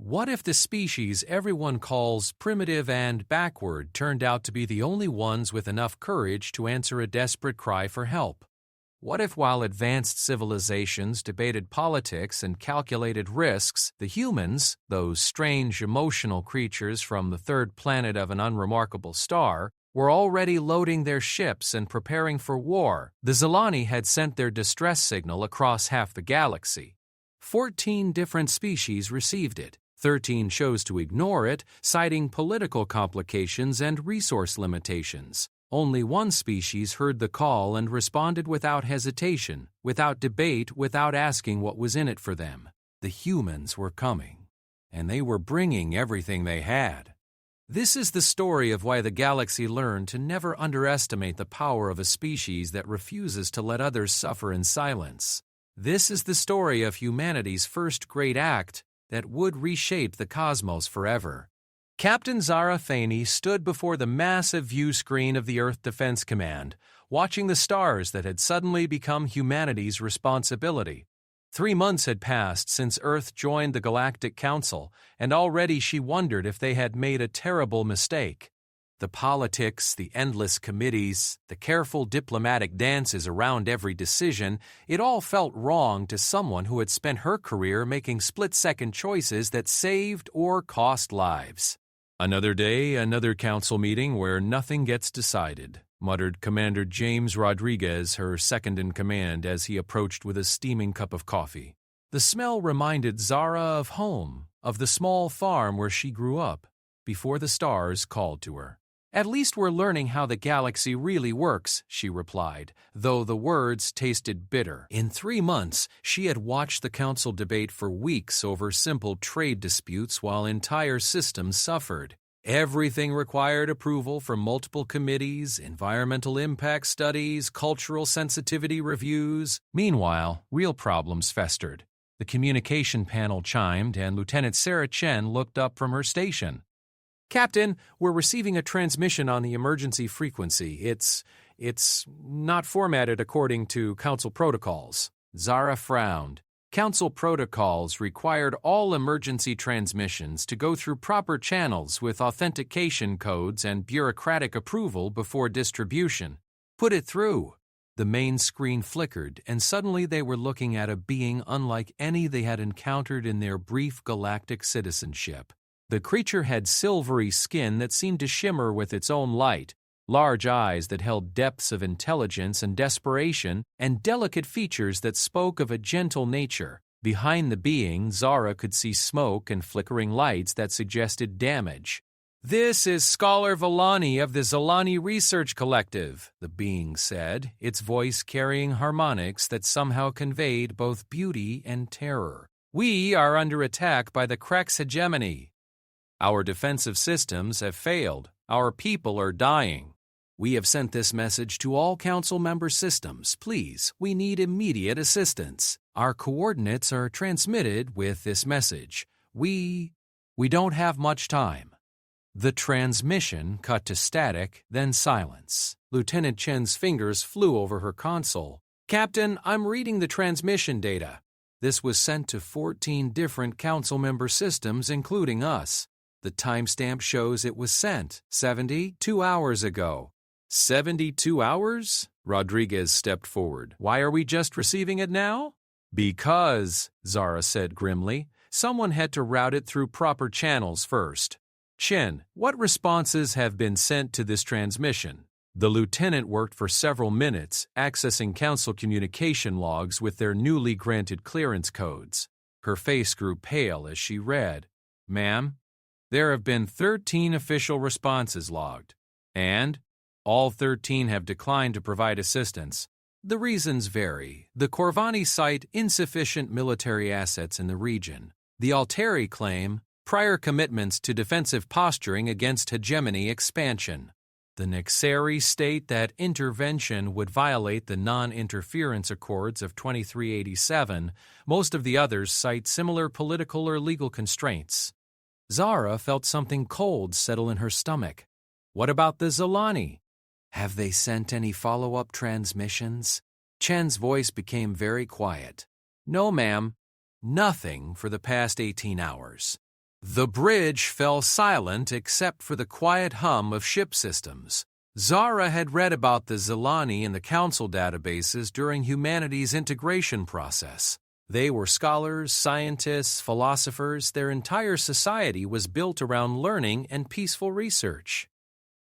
What if the species everyone calls primitive and backward turned out to be the only ones with enough courage to answer a desperate cry for help? What if while advanced civilizations debated politics and calculated risks, the humans, those strange emotional creatures from the third planet of an unremarkable star, were already loading their ships and preparing for war? The Zilani had sent their distress signal across half the galaxy. 14 different species received it. 13 chose to ignore it, citing political complications and resource limitations. Only one species heard the call and responded without hesitation, without debate, without asking what was in it for them. The humans were coming, and they were bringing everything they had. This is the story of why the galaxy learned to never underestimate the power of a species that refuses to let others suffer in silence. This is the story of humanity's first great act that would reshape the cosmos forever. Captain Zara Thaney stood before the massive view screen of the Earth Defense Command, watching the stars that had suddenly become humanity's responsibility. 3 months had passed since Earth joined the Galactic Council, and already she wondered if they had made a terrible mistake. The politics, the endless committees, the careful diplomatic dances around every decision, it all felt wrong to someone who had spent her career making split-second choices that saved or cost lives. "Another day, another council meeting where nothing gets decided," muttered Commander James Rodriguez, her second-in-command, as he approached with a steaming cup of coffee. The smell reminded Zara of home, of the small farm where she grew up, before the stars called to her. "At least we're learning how the galaxy really works," she replied, though the words tasted bitter. In 3 months, she had watched the council debate for weeks over simple trade disputes while entire systems suffered. Everything required approval from multiple committees, environmental impact studies, cultural sensitivity reviews. Meanwhile, real problems festered. The communication panel chimed, and Lieutenant Sarah Chen looked up from her station. "Captain, we're receiving a transmission on the emergency frequency. It's not formatted according to Council protocols." Zara frowned. Council protocols required all emergency transmissions to go through proper channels with authentication codes and bureaucratic approval before distribution. "Put it through." The main screen flickered, and suddenly they were looking at a being unlike any they had encountered in their brief galactic citizenship. The creature had silvery skin that seemed to shimmer with its own light, large eyes that held depths of intelligence and desperation, and delicate features that spoke of a gentle nature. Behind the being, Zara could see smoke and flickering lights that suggested damage. "This is Scholar Villani of the Zilani Research Collective," the being said, its voice carrying harmonics that somehow conveyed both beauty and terror. "We are under attack by the Krex hegemony. Our defensive systems have failed. Our people are dying. We have sent this message to all council member systems. Please, we need immediate assistance. Our coordinates are transmitted with this message. We don't have much time." The transmission cut to static, then silence. Lieutenant Chen's fingers flew over her console. "Captain, I'm reading the transmission data." This was sent to 14 different council member systems, including us. The timestamp shows it was sent 72 hours ago. 72 hours? Rodriguez stepped forward. "Why are we just receiving it now?" "Because," Zara said grimly, "someone had to route it through proper channels first." "Chen, what responses have been sent to this transmission?" The lieutenant worked for several minutes, accessing council communication logs with their newly granted clearance codes. Her face grew pale as she read. "Ma'am, there have been 13 official responses logged, and all 13 have declined to provide assistance. The reasons vary. The Corvani cite insufficient military assets in the region. The Alteri claim prior commitments to defensive posturing against hegemony expansion. The Nexeri state that intervention would violate the non-interference accords of 2387. Most of the others cite similar political or legal constraints." Zara felt something cold settle in her stomach. "What about the Zilani? Have they sent any follow-up transmissions?" Chen's voice became very quiet. "No, ma'am. Nothing for the past 18 hours. The bridge fell silent except for the quiet hum of ship systems. Zara had read about the Zelani in the Council databases during humanity's integration process. They were scholars, scientists, philosophers. Their entire society was built around learning and peaceful research.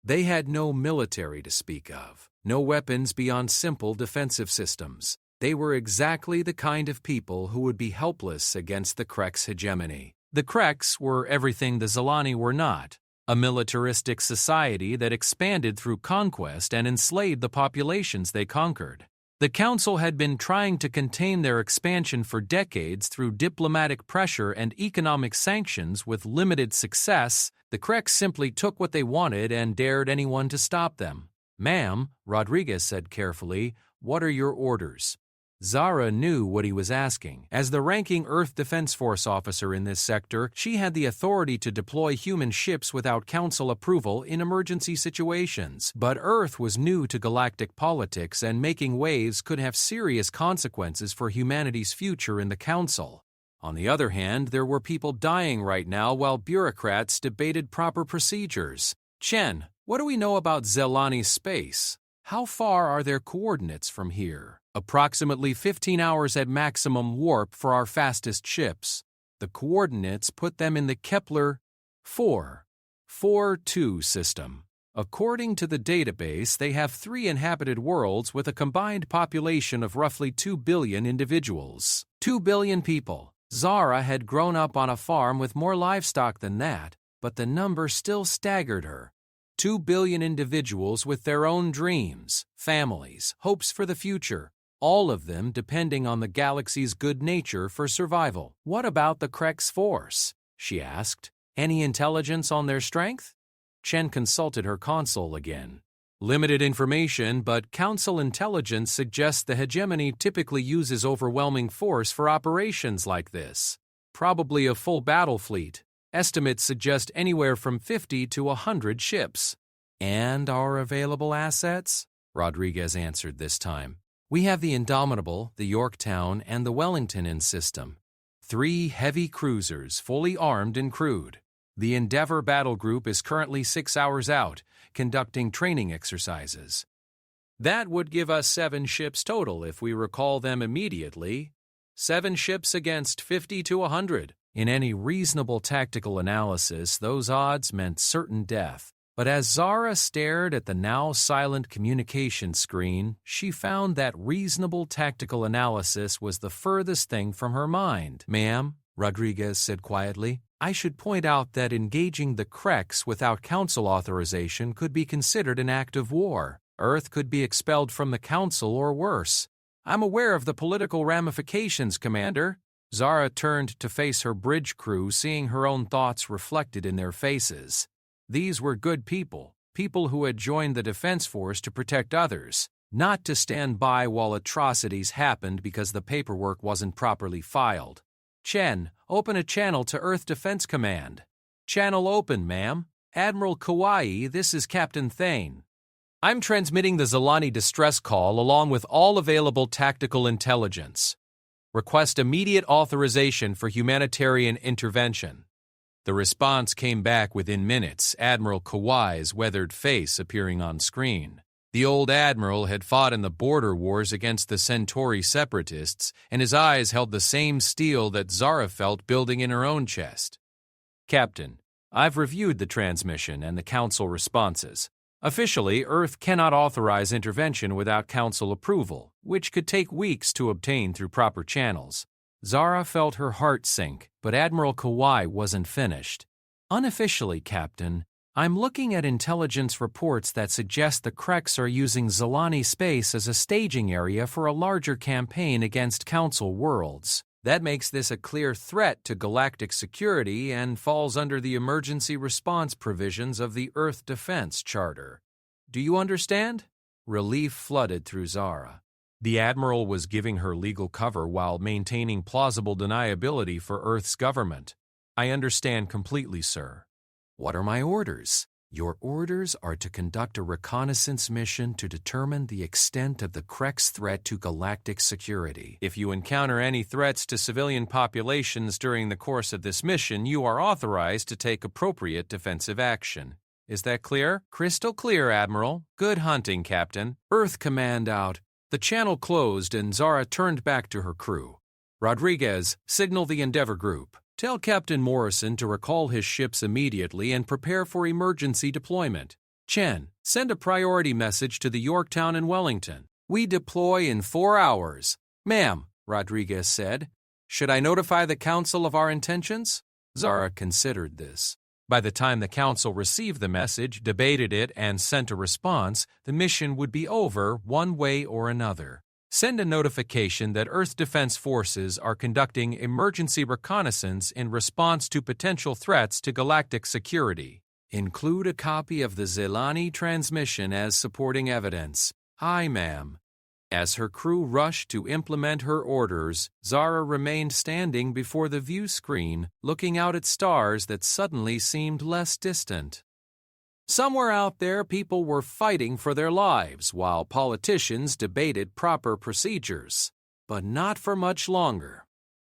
They had no military to speak of, no weapons beyond simple defensive systems. They were exactly the kind of people who would be helpless against the Kreks' hegemony. The Kreks were everything the Zelani were not, a militaristic society that expanded through conquest and enslaved the populations they conquered. The Council had been trying to contain their expansion for decades through diplomatic pressure and economic sanctions with limited success. The Kreks simply took what they wanted and dared anyone to stop them. "Ma'am," Rodriguez said carefully, "what are your orders?" Zara knew what he was asking. As the ranking Earth Defense Force officer in this sector, she had the authority to deploy human ships without Council approval in emergency situations. But Earth was new to galactic politics, and making waves could have serious consequences for humanity's future in the Council. On the other hand, there were people dying right now while bureaucrats debated proper procedures. "Chen, what do we know about Zelani space? How far are their coordinates from here?" "Approximately 15 hours at maximum warp for our fastest ships. The coordinates put them in the Kepler 4.42 system. According to the database, they have 3 inhabited worlds with a combined population of roughly 2 billion individuals. 2 billion people. Zara had grown up on a farm with more livestock than that, but the number still staggered her. 2 billion individuals with their own dreams, families, hopes for the future, all of them depending on the galaxy's good nature for survival. "What about the Kreks force?" she asked. "Any intelligence on their strength?" Chen consulted her console again. "Limited information, but Council intelligence suggests the hegemony typically uses overwhelming force for operations like this. Probably a full battle fleet. Estimates suggest anywhere from 50 to 100 ships." "And our available assets?" Rodriguez answered this time. "We have the Indomitable, the Yorktown, and the Wellington in system. 3 heavy cruisers, fully armed and crewed. The Endeavour battle group is currently 6 hours out, conducting training exercises. That would give us 7 ships total if we recall them immediately. 7 ships against 50 to 100. In any reasonable tactical analysis, those odds meant certain death. But as Zara stared at the now silent communication screen, she found that reasonable tactical analysis was the furthest thing from her mind. "Ma'am," Rodriguez said quietly, "I should point out that engaging the Kreks without Council authorization could be considered an act of war. Earth could be expelled from the Council or worse. I'm aware of the political ramifications, Commander." Zara turned to face her bridge crew, seeing her own thoughts reflected in their faces. These were good people, people who had joined the Defense Force to protect others, not to stand by while atrocities happened because the paperwork wasn't properly filed. "Chen, open a channel to Earth Defense Command." "Channel open, ma'am. Admiral Kauai, this is Captain Thane. I'm transmitting the Zelani distress call along with all available tactical intelligence. Request immediate authorization for humanitarian intervention." The response came back within minutes, Admiral Kauai's weathered face appearing on screen. The old admiral had fought in the border wars against the Centauri separatists, and his eyes held the same steel that Zara felt building in her own chest. "Captain, I've reviewed the transmission and the Council responses. Officially, Earth cannot authorize intervention without Council approval, which could take weeks to obtain through proper channels." Zara felt her heart sink, but Admiral Kauai wasn't finished. "Unofficially, Captain, I'm looking at intelligence reports that suggest the Kreks are using Zelani space as a staging area for a larger campaign against Council worlds. That makes this a clear threat to galactic security and falls under the emergency response provisions of the Earth Defense Charter. Do you understand?" Relief flooded through Zara. The Admiral was giving her legal cover while maintaining plausible deniability for Earth's government. "I understand completely, sir." "What are my orders?" Your orders are to conduct a reconnaissance mission to determine the extent of the Krek's threat to galactic security. If you encounter any threats to civilian populations during the course of this mission, you are authorized to take appropriate defensive action. Is that clear? Crystal clear, Admiral. Good hunting, Captain. Earth command out. The channel closed and Zara turned back to her crew. Rodriguez, signal the Endeavor group. Tell Captain Morrison to recall his ships immediately and prepare for emergency deployment. Chen, send a priority message to the Yorktown and Wellington. We deploy in 4 hours. Ma'am, Rodriguez said. Should I notify the Council of our intentions? Zara considered this. By the time the Council received the message, debated it, and sent a response, the mission would be over one way or another. Send a notification that Earth Defense Forces are conducting emergency reconnaissance in response to potential threats to galactic security. Include a copy of the Zelani transmission as supporting evidence. Aye, ma'am. As her crew rushed to implement her orders, Zara remained standing before the view screen, looking out at stars that suddenly seemed less distant. Somewhere out there, people were fighting for their lives while politicians debated proper procedures. But not for much longer.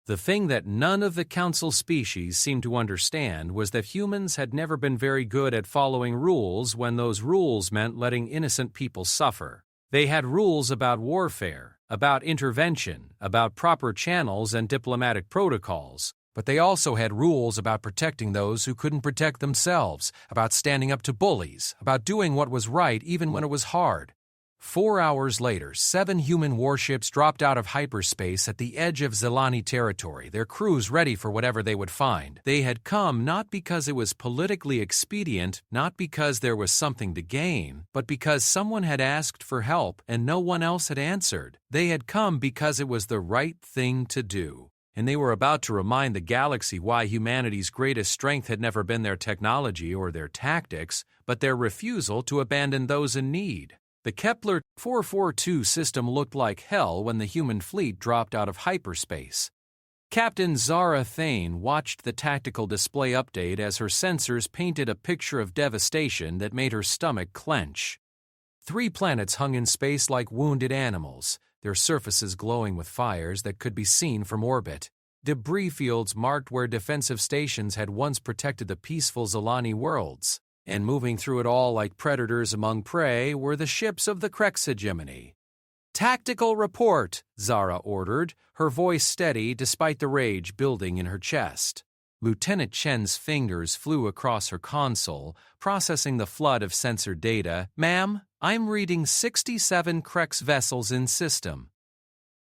The thing that none of the Council species seemed to understand was that humans had never been very good at following rules when those rules meant letting innocent people suffer. They had rules about warfare, about intervention, about proper channels and diplomatic protocols. But they also had rules about protecting those who couldn't protect themselves, about standing up to bullies, about doing what was right even when it was hard. 4 hours later, 7 human warships dropped out of hyperspace at the edge of Zelani territory, their crews ready for whatever they would find. They had come not because it was politically expedient, not because there was something to gain, but because someone had asked for help and no one else had answered. They had come because it was the right thing to do. And they were about to remind the galaxy why humanity's greatest strength had never been their technology or their tactics, but their refusal to abandon those in need. The Kepler 442 system looked like hell when the human fleet dropped out of hyperspace. Captain Zara Thane watched the tactical display update as her sensors painted a picture of devastation that made her stomach clench. 3 planets hung in space like wounded animals, their surfaces glowing with fires that could be seen from orbit. Debris fields marked where defensive stations had once protected the peaceful Zelani worlds. And moving through it all like predators among prey were the ships of the Krek's hegemony. "Tactical report," Zara ordered, her voice steady despite the rage building in her chest. Lieutenant Chen's fingers flew across her console, processing the flood of sensor data. "Ma'am, I'm reading 67 Krek's vessels in system.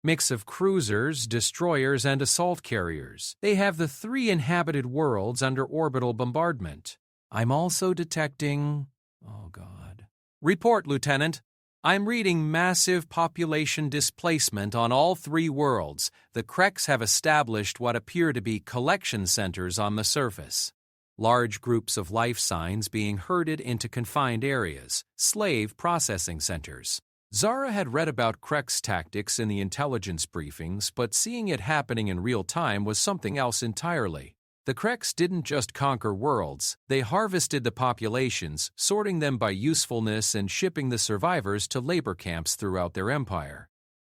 Mix of cruisers, destroyers, and assault carriers. They have the 3 inhabited worlds under orbital bombardment. I'm also detecting... Oh, God. Report, Lieutenant. I'm reading massive population displacement on all 3 worlds. The Krek's have established what appear to be collection centers on the surface. Large groups of life signs being herded into confined areas, slave processing centers. Zara had read about Krek's tactics in the intelligence briefings, but seeing it happening in real time was something else entirely. The Krek's didn't just conquer worlds, they harvested the populations, sorting them by usefulness and shipping the survivors to labor camps throughout their empire.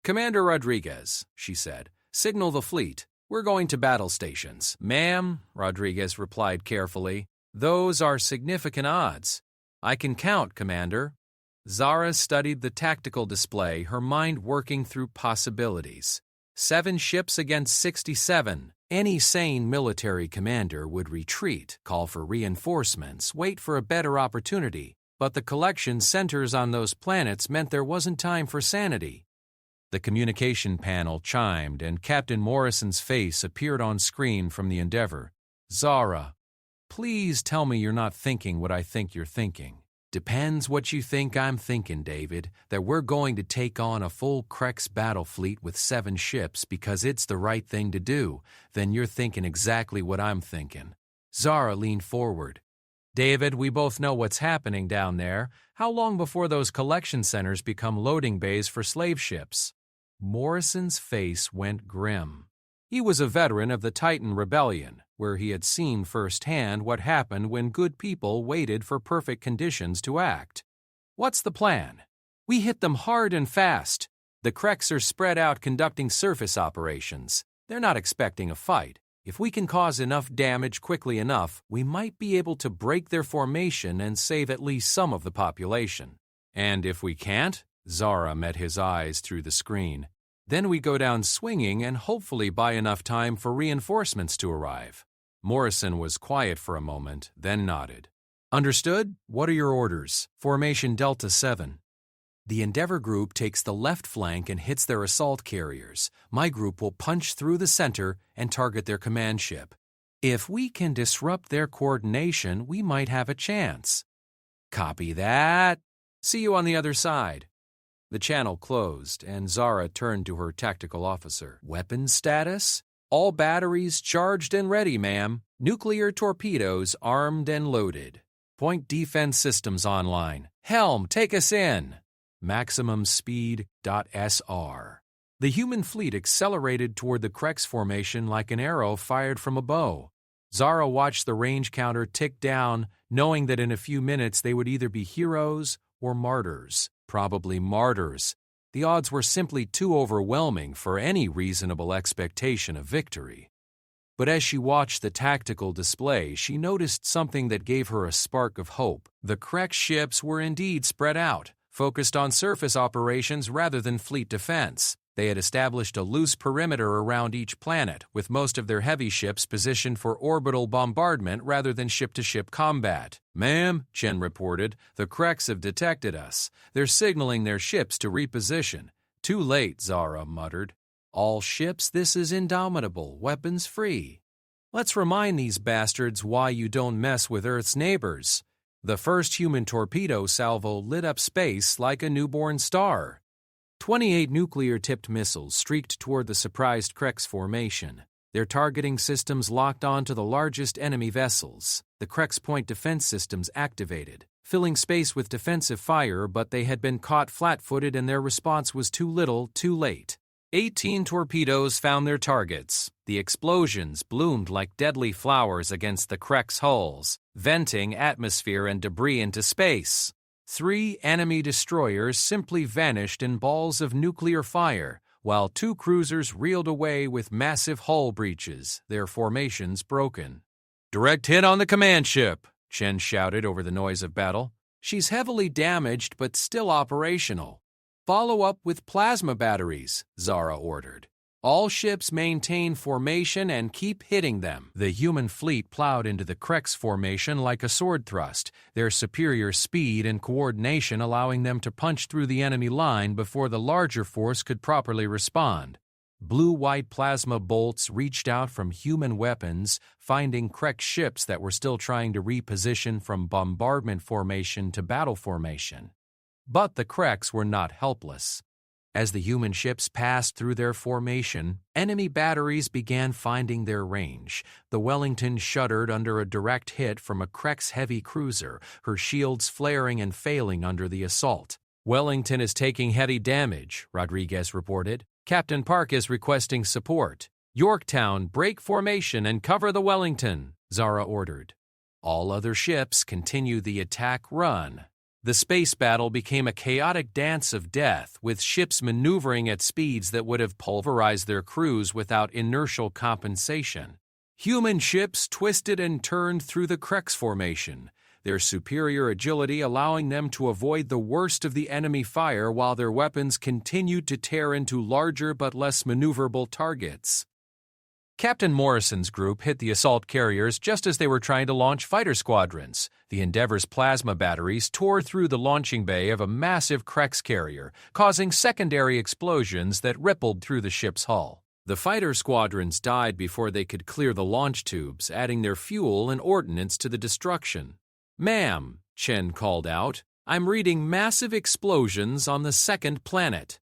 "Commander Rodriguez," she said, "signal the fleet. We're going to battle stations." "Ma'am," Rodriguez replied carefully, "those are significant odds." "I can count, Commander." Zara studied the tactical display, her mind working through possibilities. 7 ships against 67. Any sane military commander would retreat, call for reinforcements, wait for a better opportunity. But the collection centers on those planets meant there wasn't time for sanity. The communication panel chimed, and Captain Morrison's face appeared on screen from the Endeavor. "Zara, please tell me you're not thinking what I think you're thinking." "Depends what you think I'm thinking, David, that we're going to take on a full Krek's battle fleet with 7 ships because it's the right thing to do. Then you're thinking exactly what I'm thinking." Zara leaned forward. "David, we both know what's happening down there. How long before those collection centers become loading bays for slave ships?" Morrison's face went grim. He was a veteran of the Titan Rebellion, where he had seen firsthand what happened when good people waited for perfect conditions to act. "What's the plan?" "We hit them hard and fast. The Kreks are spread out conducting surface operations. They're not expecting a fight. If we can cause enough damage quickly enough, we might be able to break their formation and save at least some of the population. And if we can't," Zara met his eyes through the screen, "then we go down swinging and hopefully buy enough time for reinforcements to arrive." Morrison was quiet for a moment, then nodded. "Understood? What are your orders?" "Formation Delta 7. The Endeavor group takes the left flank and hits their assault carriers. My group will punch through the center and target their command ship. If we can disrupt their coordination, we might have a chance." "Copy that. See you on the other side." The channel closed, and Zara turned to her tactical officer. "Weapons status? All batteries charged and ready, ma'am. Nuclear torpedoes armed and loaded. Point defense systems online. Helm, take us in. Maximum speed.SR." The human fleet accelerated toward the Kreks formation like an arrow fired from a bow. Zara watched the range counter tick down, knowing that in a few minutes they would either be heroes or martyrs. Probably martyrs. The odds were simply too overwhelming for any reasonable expectation of victory. But as she watched the tactical display, she noticed something that gave her a spark of hope. The Kreks ships were indeed spread out, focused on surface operations rather than fleet defense. They had established a loose perimeter around each planet, with most of their heavy ships positioned for orbital bombardment rather than ship-to-ship combat. "Ma'am," Chen reported, "the Kreks have detected us. They're signaling their ships to reposition." "Too late," Zara muttered. "All ships, this is Indomitable, weapons-free. Let's remind these bastards why you don't mess with Earth's neighbors." The first human torpedo salvo lit up space like a newborn star. 28 nuclear-tipped missiles streaked toward the surprised Kreks formation. Their targeting systems locked onto the largest enemy vessels. The Kreks point defense systems activated, filling space with defensive fire, but they had been caught flat-footed and their response was too little, too late. 18 torpedoes found their targets. The explosions bloomed like deadly flowers against the Kreks' hulls, venting atmosphere and debris into space. 3 enemy destroyers simply vanished in balls of nuclear fire, while 2 cruisers reeled away with massive hull breaches, their formations broken. "Direct hit on the command ship," Chen shouted over the noise of battle. "She's heavily damaged but still operational." "Follow up with plasma batteries," Zara ordered. "All ships maintain formation and keep hitting them." The human fleet plowed into the Kreks formation like a sword thrust, their superior speed and coordination allowing them to punch through the enemy line before the larger force could properly respond. Blue-white plasma bolts reached out from human weapons, finding Kreks ships that were still trying to reposition from bombardment formation to battle formation. But the Kreks were not helpless. As the human ships passed through their formation, enemy batteries began finding their range. The Wellington shuddered under a direct hit from a Kreks heavy cruiser, her shields flaring and failing under the assault. "Wellington is taking heavy damage," Rodriguez reported. "Captain Park is requesting support." "Yorktown, break formation and cover the Wellington," Zara ordered. All other ships continue the attack run. The space battle became a chaotic dance of death, with ships maneuvering at speeds that would have pulverized their crews without inertial compensation. Human ships twisted and turned through the Kreks formation, their superior agility allowing them to avoid the worst of the enemy fire while their weapons continued to tear into larger but less maneuverable targets. Captain Morrison's group hit the assault carriers just as they were trying to launch fighter squadrons. The Endeavor's plasma batteries tore through the launching bay of a massive Kreks carrier, causing secondary explosions that rippled through the ship's hull. The fighter squadrons died before they could clear the launch tubes, adding their fuel and ordnance to the destruction. "Ma'am," Chen called out, "I'm reading massive explosions on the second planet."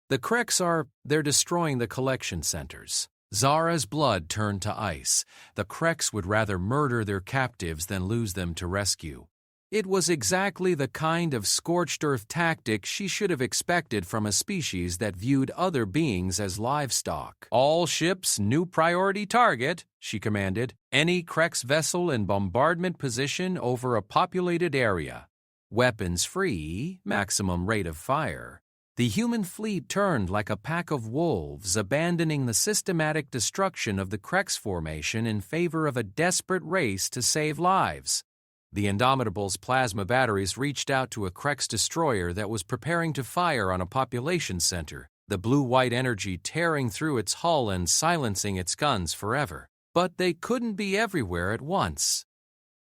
"The Kreks they're destroying the collection centers." Zara's blood turned to ice. The Kreks would rather murder their captives than lose them to rescue. It was exactly the kind of scorched earth tactic she should have expected from a species that viewed other beings as livestock. "All ships, new priority target," she commanded. "Any Krex vessel in bombardment position over a populated area. Weapons free, maximum rate of fire." The human fleet turned like a pack of wolves, abandoning the systematic destruction of the Krex formation in favor of a desperate race to save lives. The Indomitable's plasma batteries reached out to a Krex destroyer that was preparing to fire on a population center, the blue-white energy tearing through its hull and silencing its guns forever. But they couldn't be everywhere at once.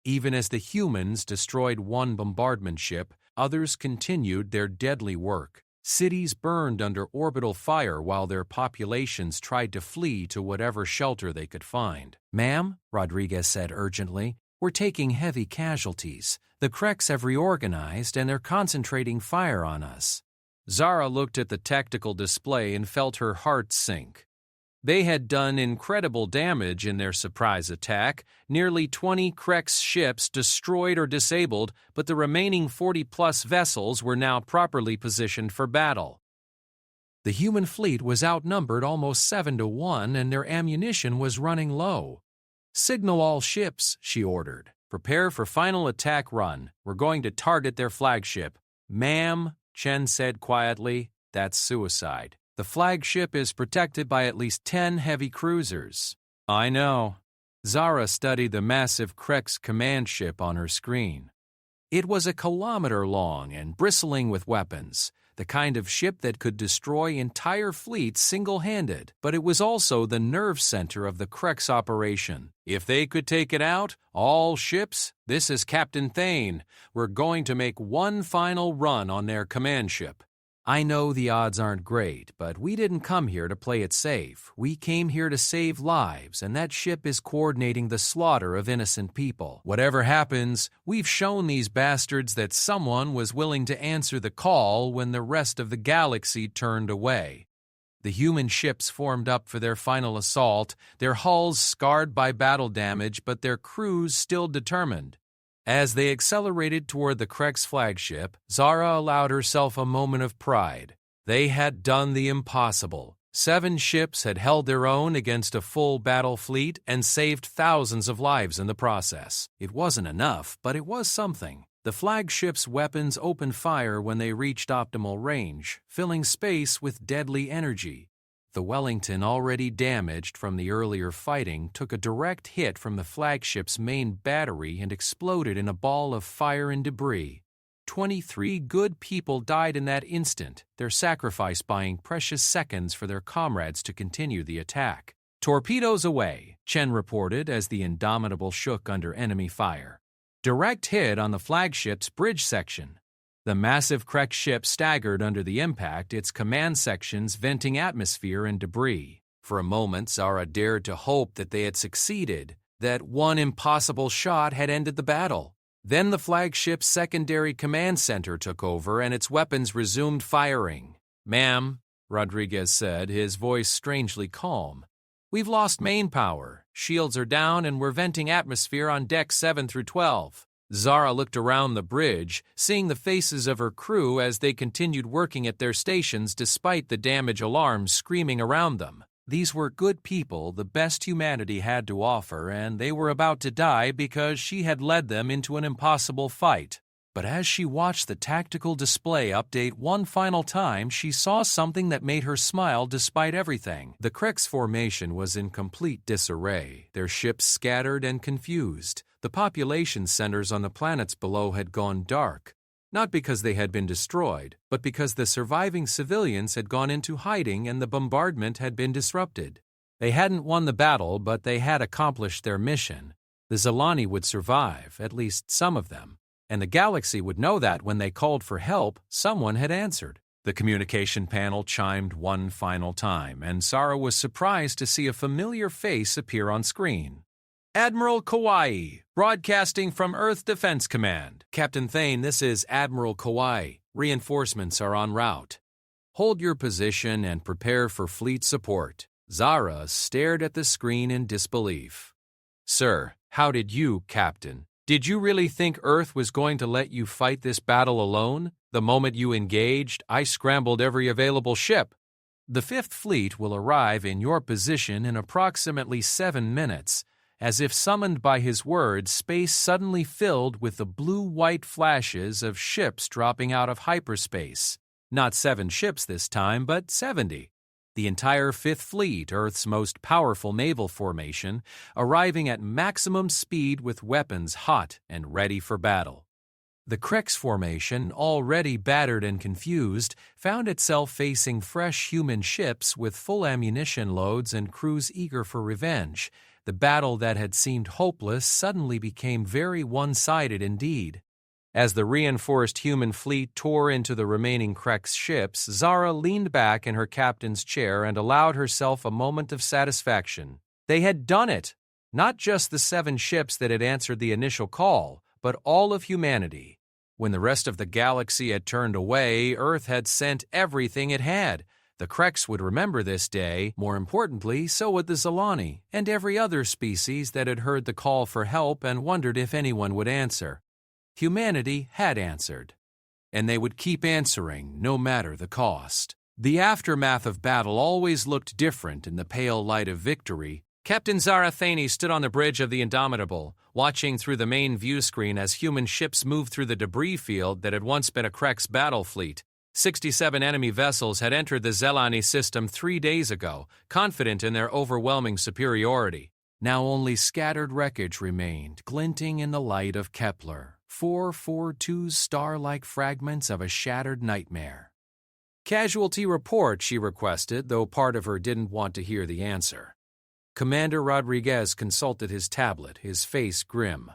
Even as the humans destroyed one bombardment ship, others continued their deadly work. Cities burned under orbital fire while their populations tried to flee to whatever shelter they could find. "Ma'am," Rodriguez said urgently, "we're taking heavy casualties. The Krex have reorganized and they're concentrating fire on us." Zara looked at the tactical display and felt her heart sink. They had done incredible damage in their surprise attack, nearly 20 Krex ships destroyed or disabled, but the remaining 40-plus vessels were now properly positioned for battle. The human fleet was outnumbered almost 7-1 and their ammunition was running low. "Signal all ships," she ordered. "Prepare for final attack run. We're going to target their flagship." "Ma'am," Chen said quietly, "that's suicide. The flagship is protected by at least 10 heavy cruisers." "I know." Zara studied the massive Krex command ship on her screen. It was a kilometer long and bristling with weapons, the kind of ship that could destroy entire fleets single-handed, but it was also the nerve center of the Krex operation. If they could take it out, all ships, this is Captain Thane. We're going to make one final run on their command ship. "I know the odds aren't great, but we didn't come here to play it safe. We came here to save lives, and that ship is coordinating the slaughter of innocent people. Whatever happens, we've shown these bastards that someone was willing to answer the call when the rest of the galaxy turned away." The human ships formed up for their final assault, their hulls scarred by battle damage, but their crews still determined. As they accelerated toward the Krex flagship, Zara allowed herself a moment of pride. They had done the impossible. 7 ships had held their own against a full battle fleet and saved thousands of lives in the process. It wasn't enough, but it was something. The flagship's weapons opened fire when they reached optimal range, filling space with deadly energy. The Wellington, already damaged from the earlier fighting, took a direct hit from the flagship's main battery and exploded in a ball of fire and debris. 23 good people died in that instant, their sacrifice buying precious seconds for their comrades to continue the attack. "Torpedoes away," Chen reported as the Indomitable shook under enemy fire. "Direct hit on the flagship's bridge section." The massive Krex ship staggered under the impact, its command sections venting atmosphere and debris. For a moment, Zara dared to hope that they had succeeded, that one impossible shot had ended the battle. Then the flagship's secondary command center took over and its weapons resumed firing. "Ma'am," Rodriguez said, his voice strangely calm, "we've lost main power. Shields are down and we're venting atmosphere on decks 7 through 12. Zara looked around the bridge, seeing the faces of her crew as they continued working at their stations despite the damage alarms screaming around them. These were good people, the best humanity had to offer, and they were about to die because she had led them into an impossible fight. But as she watched the tactical display update one final time, she saw something that made her smile despite everything. The Krex formation was in complete disarray, their ships scattered and confused. The population centers on the planets below had gone dark, not because they had been destroyed, but because the surviving civilians had gone into hiding and the bombardment had been disrupted. They hadn't won the battle, but they had accomplished their mission. The Zilani would survive, at least some of them, and the galaxy would know that when they called for help, someone had answered. The communication panel chimed one final time, and Zara was surprised to see a familiar face appear on screen. "Admiral Kauai, broadcasting from Earth Defense Command. Captain Thane, this is Admiral Kauai. Reinforcements are en route. Hold your position and prepare for fleet support." Zara stared at the screen in disbelief. "Sir, how did you, Captain?" Did you really think Earth was going to let you fight this battle alone? The moment you engaged, I scrambled every available ship. The Fifth Fleet will arrive in your position in approximately 7 minutes. As if summoned by his words, space suddenly filled with the blue-white flashes of ships dropping out of hyperspace. Not 7 ships this time, but 70. The entire Fifth Fleet, Earth's most powerful naval formation, arriving at maximum speed with weapons hot and ready for battle. The Krex formation, already battered and confused, found itself facing fresh human ships with full ammunition loads and crews eager for revenge. The battle that had seemed hopeless suddenly became very one-sided indeed. As the reinforced human fleet tore into the remaining Krex ships, Zara leaned back in her captain's chair and allowed herself a moment of satisfaction. They had done it! Not just the 7 ships that had answered the initial call, but all of humanity. When the rest of the galaxy had turned away, Earth had sent everything it had. The Krex would remember this day. More importantly, so would the Zilani, and every other species that had heard the call for help and wondered if anyone would answer. Humanity had answered, and they would keep answering no matter the cost. The aftermath of battle always looked different in the pale light of victory. Captain Zarathani stood on the bridge of the Indomitable, watching through the main view screen as human ships moved through the debris field that had once been a Krex battle fleet. 67 enemy vessels had entered the Zelani system 3 days ago, confident in their overwhelming superiority. Now only scattered wreckage remained, glinting in the light of Kepler. 442 star-like fragments of a shattered nightmare. Casualty report, she requested, though part of her didn't want to hear the answer. Commander Rodriguez consulted his tablet, his face grim.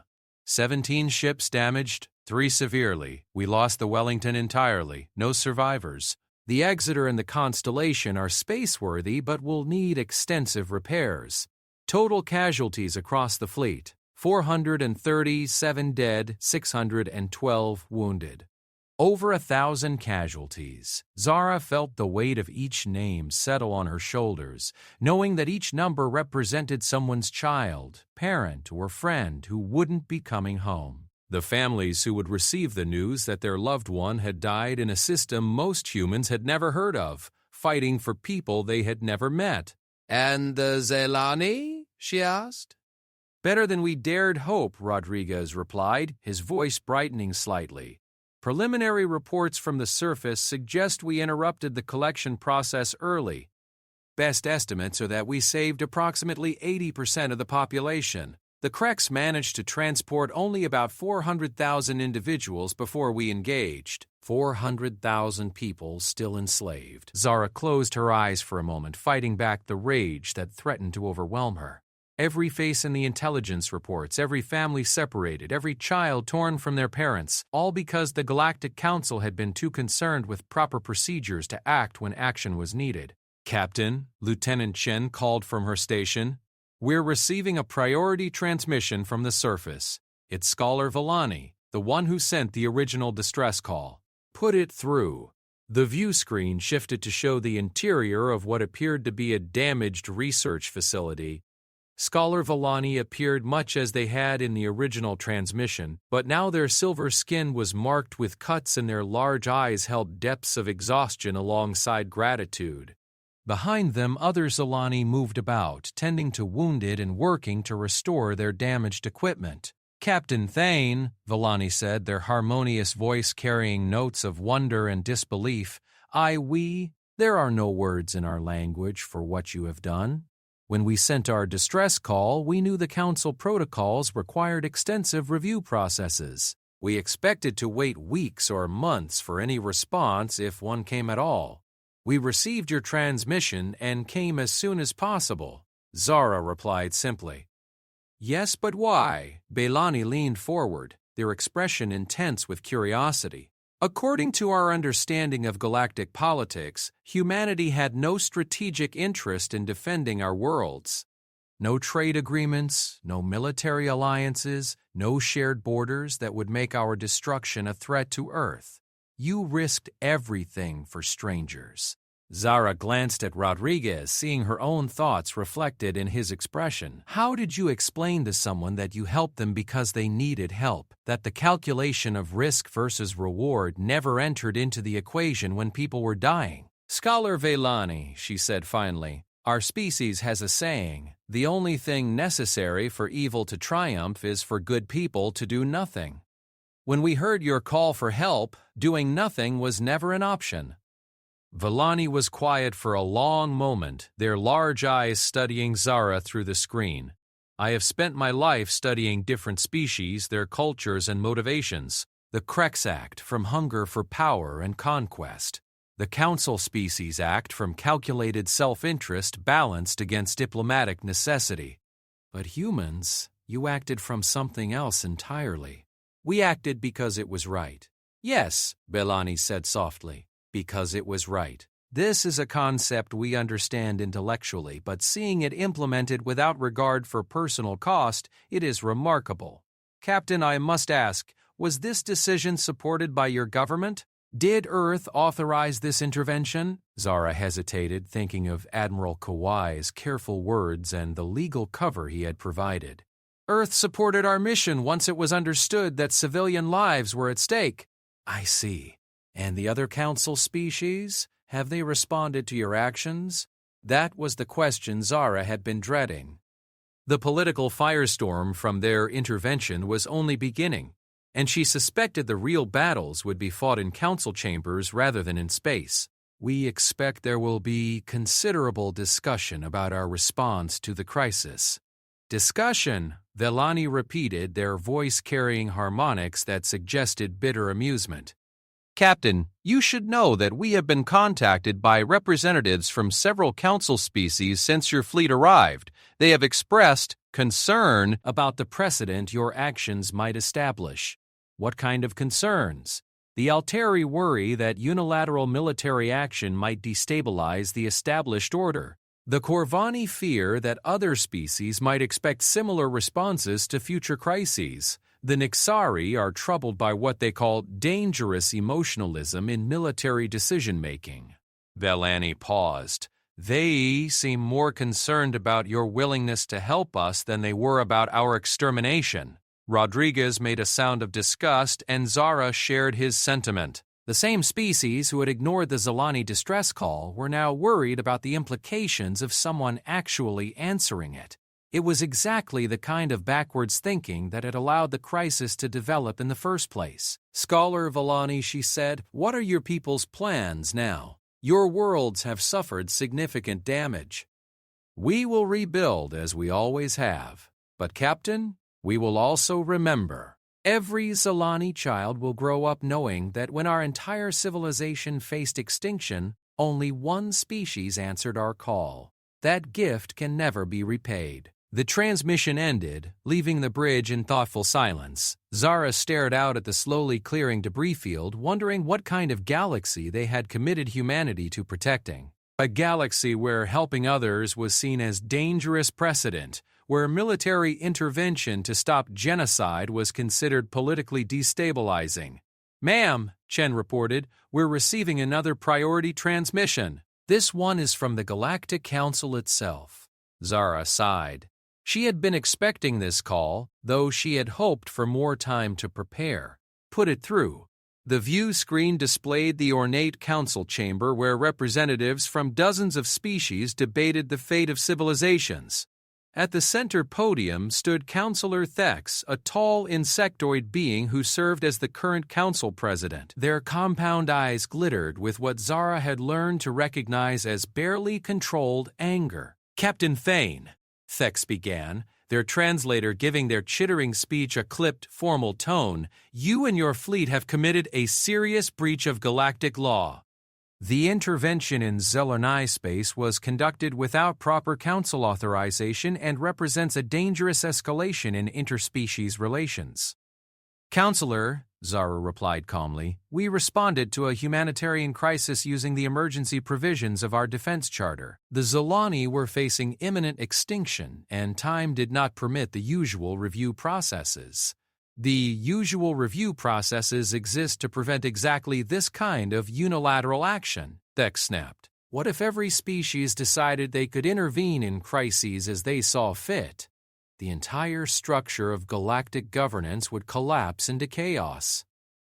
17 ships damaged, 3 severely. We lost the Wellington entirely, no survivors. The Exeter and the Constellation are space-worthy but will need extensive repairs. Total casualties across the fleet. 437 dead, 612 wounded. Over 1,000 casualties. Zara felt the weight of each name settle on her shoulders, knowing that each number represented someone's child, parent, or friend who wouldn't be coming home. The families who would receive the news that their loved one had died in a system most humans had never heard of, fighting for people they had never met. "And the Zelani?" she asked. "Better than we dared hope," Rodriguez replied, his voice brightening slightly. "Preliminary reports from the surface suggest we interrupted the collection process early. Best estimates are that we saved approximately 80% of the population. The Krex managed to transport only about 400,000 individuals before we engaged. 400,000 people still enslaved." Zara closed her eyes for a moment, fighting back the rage that threatened to overwhelm her. Every face in the intelligence reports, every family separated, every child torn from their parents, all because the Galactic Council had been too concerned with proper procedures to act when action was needed. "Captain," Lieutenant Chen called from her station, "we're receiving a priority transmission from the surface. It's Scholar Villani, the one who sent the original distress call. Put it through." The view screen shifted to show the interior of what appeared to be a damaged research facility. Scholar Villani appeared much as they had in the original transmission, but now their silver skin was marked with cuts and their large eyes held depths of exhaustion alongside gratitude. Behind them, other Zelani moved about, tending to wounded and working to restore their damaged equipment. "Captain Thane," Villani said, their harmonious voice carrying notes of wonder and disbelief, there are no words in our language for what you have done. When we sent our distress call, we knew the Council protocols required extensive review processes. We expected to wait weeks or months for any response if one came at all. We received your transmission and came as soon as possible." Zara replied simply. "Yes, but why?" Belani leaned forward, their expression intense with curiosity. "According to our understanding of galactic politics, humanity had no strategic interest in defending our worlds. No trade agreements, no military alliances, no shared borders that would make our destruction a threat to Earth. You risked everything for strangers. Zara glanced at Rodriguez, seeing her own thoughts reflected in his expression. How did you explain to someone that you helped them because they needed help, that the calculation of risk versus reward never entered into the equation when people were dying? Scholar Vellani, she said finally, our species has a saying, the only thing necessary for evil to triumph is for good people to do nothing. When we heard your call for help, doing nothing was never an option. Vellani was quiet for a long moment, their large eyes studying Zara through the screen. I have spent my life studying different species, their cultures and motivations. The Crex Act from hunger for power and conquest. The Council Species Act from calculated self-interest balanced against diplomatic necessity. But humans, you acted from something else entirely. We acted because it was right. Yes, Vellani said softly. Because it was right. This is a concept we understand intellectually, but seeing it implemented without regard for personal cost, it is remarkable. Captain, I must ask, was this decision supported by your government? Did Earth authorize this intervention? Zara hesitated, thinking of Admiral Kawai's careful words and the legal cover he had provided. Earth supported our mission once it was understood that civilian lives were at stake. I see. And the other council species? Have they responded to your actions? That was the question Zara had been dreading. The political firestorm from their intervention was only beginning, and she suspected the real battles would be fought in council chambers rather than in space. We expect there will be considerable discussion about our response to the crisis. Discussion, Vellani repeated, their voice carrying harmonics that suggested bitter amusement. Captain, you should know that we have been contacted by representatives from several council species since your fleet arrived. They have expressed concern about the precedent your actions might establish. What kind of concerns? The Alteri worry that unilateral military action might destabilize the established order. The Corvani fear that other species might expect similar responses to future crises. The Nixari are troubled by what they call dangerous emotionalism in military decision-making. Vellani paused. They seem more concerned about your willingness to help us than they were about our extermination. Rodriguez made a sound of disgust, and Zara shared his sentiment. The same species who had ignored the Zelani distress call were now worried about the implications of someone actually answering it. It was exactly the kind of backwards thinking that had allowed the crisis to develop in the first place. Scholar Vellani, she said, what are your people's plans now? Your worlds have suffered significant damage. We will rebuild as we always have. But, Captain, we will also remember. Every Zelani child will grow up knowing that when our entire civilization faced extinction, only one species answered our call. That gift can never be repaid. The transmission ended, leaving the bridge in thoughtful silence. Zara stared out at the slowly clearing debris field, wondering what kind of galaxy they had committed humanity to protecting. A galaxy where helping others was seen as dangerous precedent, where military intervention to stop genocide was considered politically destabilizing. Ma'am, Chen reported, we're receiving another priority transmission. This one is from the Galactic Council itself. Zara sighed. She had been expecting this call, though she had hoped for more time to prepare. Put it through. The view screen displayed the ornate council chamber where representatives from dozens of species debated the fate of civilizations. At the center podium stood Councillor Thex, a tall insectoid being who served as the current council president. Their compound eyes glittered with what Zara had learned to recognize as barely controlled anger. Captain Thane, Thex began, their translator giving their chittering speech a clipped, formal tone, you and your fleet have committed a serious breach of galactic law. The intervention in Zelernai space was conducted without proper council authorization and represents a dangerous escalation in interspecies relations. Counselor, Zara replied calmly, we responded to a humanitarian crisis using the emergency provisions of our defense charter. The Zelani were facing imminent extinction, and time did not permit the usual review processes. The usual review processes exist to prevent exactly this kind of unilateral action, Thex snapped. What if every species decided they could intervene in crises as they saw fit? The entire structure of galactic governance would collapse into chaos.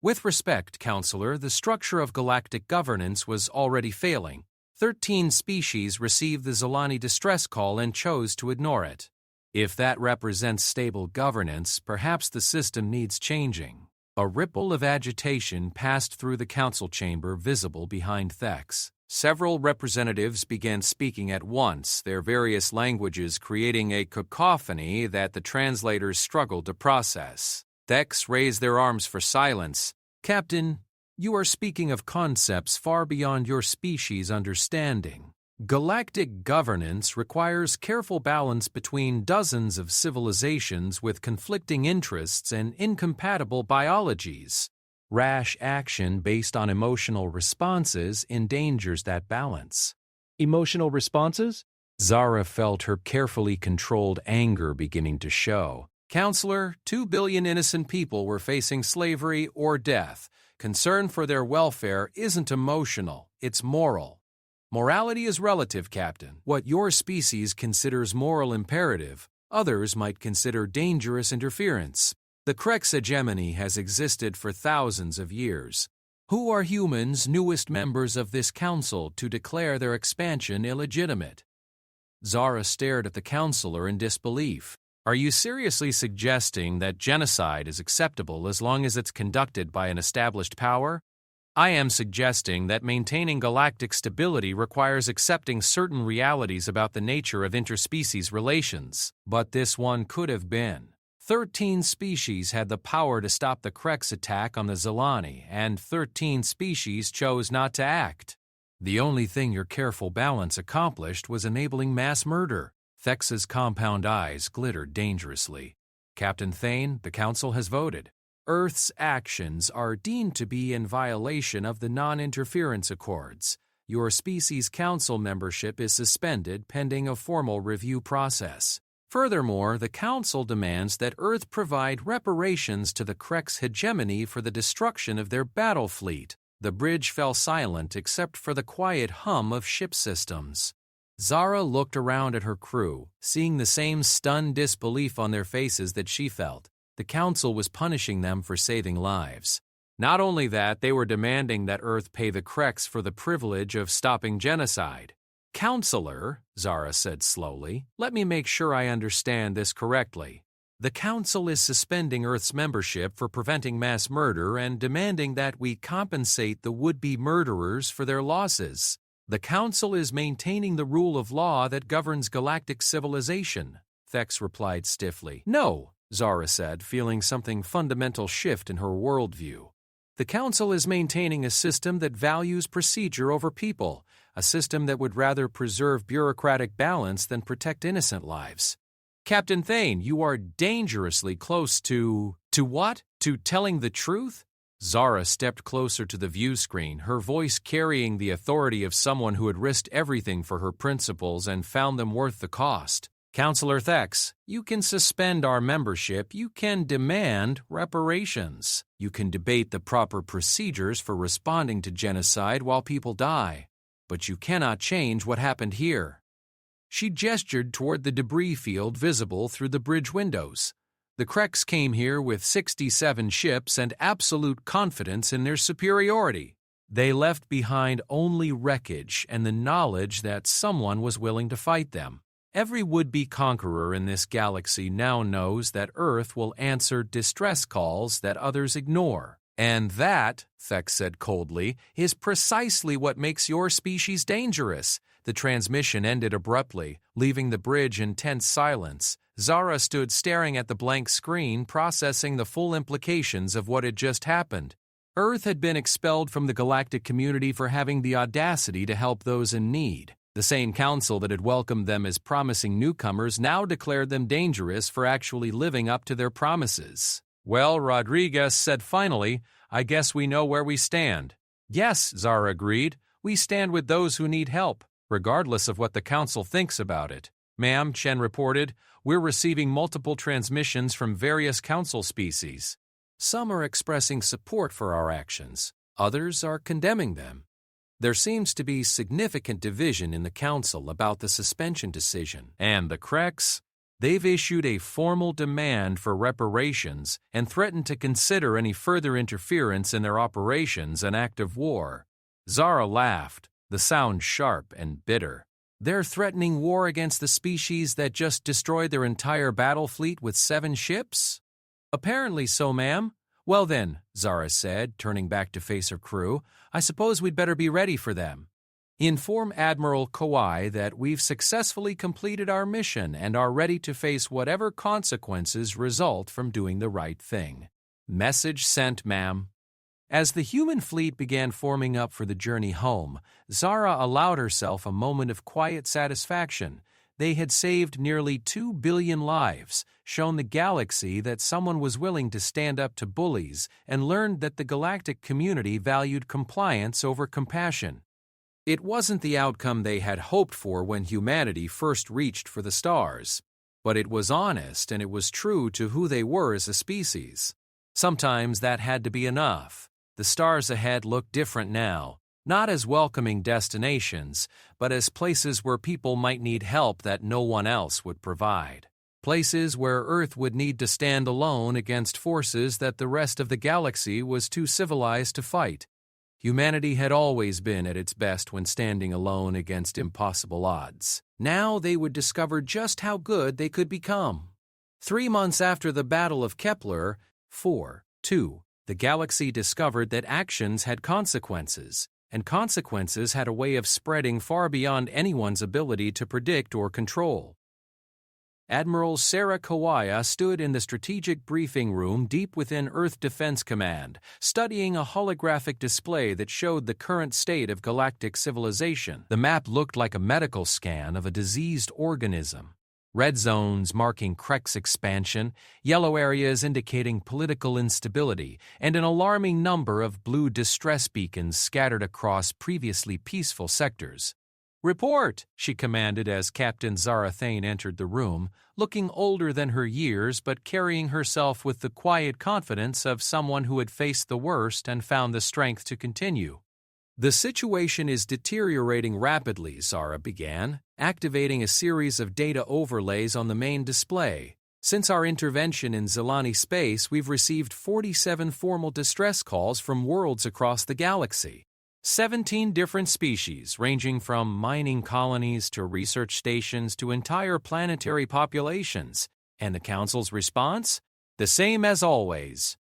With respect, Counselor, the structure of galactic governance was already failing. 13 species received the Zilani distress call and chose to ignore it. If that represents stable governance, perhaps the system needs changing. A ripple of agitation passed through the council chamber visible behind Thex. Several representatives began speaking at once, their various languages creating a cacophony that the translators struggled to process. Thex raised their arms for silence. Captain, you are speaking of concepts far beyond your species' understanding. Galactic governance requires careful balance between dozens of civilizations with conflicting interests and incompatible biologies. Rash action based on emotional responses endangers that balance. Emotional responses? Zara felt her carefully controlled anger beginning to show. Counselor, 2 billion innocent people were facing slavery or death. Concern for their welfare isn't emotional, it's moral. Morality is relative, Captain. What your species considers moral imperative, others might consider dangerous interference. The Krex hegemony has existed for thousands of years. Who are humans' newest members of this council to declare their expansion illegitimate? Zara stared at the counselor in disbelief. Are you seriously suggesting that genocide is acceptable as long as it's conducted by an established power? I am suggesting that maintaining galactic stability requires accepting certain realities about the nature of interspecies relations, but this one could have been. 13 species had the power to stop the Krex attack on the Zilani, and 13 species chose not to act. The only thing your careful balance accomplished was enabling mass murder. Thex's compound eyes glittered dangerously. Captain Thane, the Council has voted. Earth's actions are deemed to be in violation of the non-interference accords. Your species' council membership is suspended pending a formal review process. Furthermore, the Council demands that Earth provide reparations to the Krex hegemony for the destruction of their battle fleet. The bridge fell silent except for the quiet hum of ship systems. Zara looked around at her crew, seeing the same stunned disbelief on their faces that she felt. The Council was punishing them for saving lives. Not only that, they were demanding that Earth pay the Krex for the privilege of stopping genocide. Counselor, Zara said slowly, let me make sure I understand this correctly. The Council is suspending Earth's membership for preventing mass murder and demanding that we compensate the would-be murderers for their losses. The Council is maintaining the rule of law that governs galactic civilization, Thex replied stiffly. No, Zara said, feeling something fundamental shift in her worldview. The Council is maintaining a system that values procedure over people, a system that would rather preserve bureaucratic balance than protect innocent lives. Captain Thane, you are dangerously close to... To what? To telling the truth? Zara stepped closer to the view screen, her voice carrying the authority of someone who had risked everything for her principles and found them worth the cost. Counselor Thex, you can suspend our membership, you can demand reparations. You can debate the proper procedures for responding to genocide while people die. But you cannot change what happened here. She gestured toward the debris field visible through the bridge windows. The Krex came here with 67 ships and absolute confidence in their superiority. They left behind only wreckage and the knowledge that someone was willing to fight them. Every would-be conqueror in this galaxy now knows that Earth will answer distress calls that others ignore. And that, Thex said coldly, is precisely what makes your species dangerous. The transmission ended abruptly, leaving the bridge in tense silence. Zara stood staring at the blank screen, processing the full implications of what had just happened. Earth had been expelled from the galactic community for having the audacity to help those in need. The same council that had welcomed them as promising newcomers now declared them dangerous for actually living up to their promises. Well, Rodriguez said finally, I guess we know where we stand. Yes, Zara agreed. We stand with those who need help, regardless of what the council thinks about it. Ma'am, Chen reported, we're receiving multiple transmissions from various council species. Some are expressing support for our actions. Others are condemning them. There seems to be significant division in the Council about the suspension decision, and the Kreks, they've issued a formal demand for reparations and threatened to consider any further interference in their operations an act of war. Zara laughed, the sound sharp and bitter. They're threatening war against the species that just destroyed their entire battle fleet with 7 ships? Apparently so, ma'am. Well then, Zara said, turning back to face her crew, I suppose we'd better be ready for them. Inform Admiral Kawai that we've successfully completed our mission and are ready to face whatever consequences result from doing the right thing. Message sent, ma'am. As the human fleet began forming up for the journey home, Zara allowed herself a moment of quiet satisfaction. They had saved nearly 2 billion lives, shown the galaxy that someone was willing to stand up to bullies, and learned that the galactic community valued compliance over compassion. It wasn't the outcome they had hoped for when humanity first reached for the stars, but it was honest and it was true to who they were as a species. Sometimes that had to be enough. The stars ahead looked different now. Not as welcoming destinations, but as places where people might need help that no one else would provide. Places where Earth would need to stand alone against forces that the rest of the galaxy was too civilized to fight. Humanity had always been at its best when standing alone against impossible odds. Now they would discover just how good they could become. 3 months after the Battle of Kepler, 4-2, the galaxy discovered that actions had consequences, and consequences had a way of spreading far beyond anyone's ability to predict or control. Admiral Sarah Kawaya stood in the strategic briefing room deep within Earth Defense Command, studying a holographic display that showed the current state of galactic civilization. The map looked like a medical scan of a diseased organism. Red zones marking Krek's expansion, yellow areas indicating political instability, and an alarming number of blue distress beacons scattered across previously peaceful sectors. "Report," she commanded as Captain Zara Thane entered the room, looking older than her years but carrying herself with the quiet confidence of someone who had faced the worst and found the strength to continue. "The situation is deteriorating rapidly," Zara began, activating a series of data overlays on the main display. "Since our intervention in Zelani space, we've received 47 formal distress calls from worlds across the galaxy. 17 different species, ranging from mining colonies to research stations to entire planetary populations. And the Council's response? The same as always.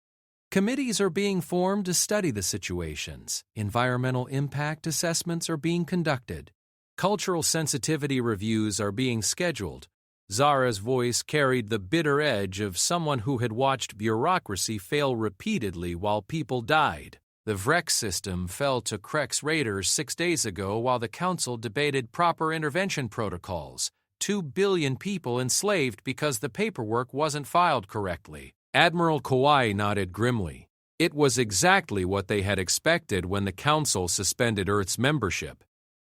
Committees are being formed to study the situations. Environmental impact assessments are being conducted. Cultural sensitivity reviews are being scheduled." Zara's voice carried the bitter edge of someone who had watched bureaucracy fail repeatedly while people died. The Vrek system fell to Krek's raiders 6 days ago while the Council debated proper intervention protocols. 2 billion people enslaved because the paperwork wasn't filed correctly. Admiral Kawai nodded grimly. It was exactly what they had expected when the Council suspended Earth's membership.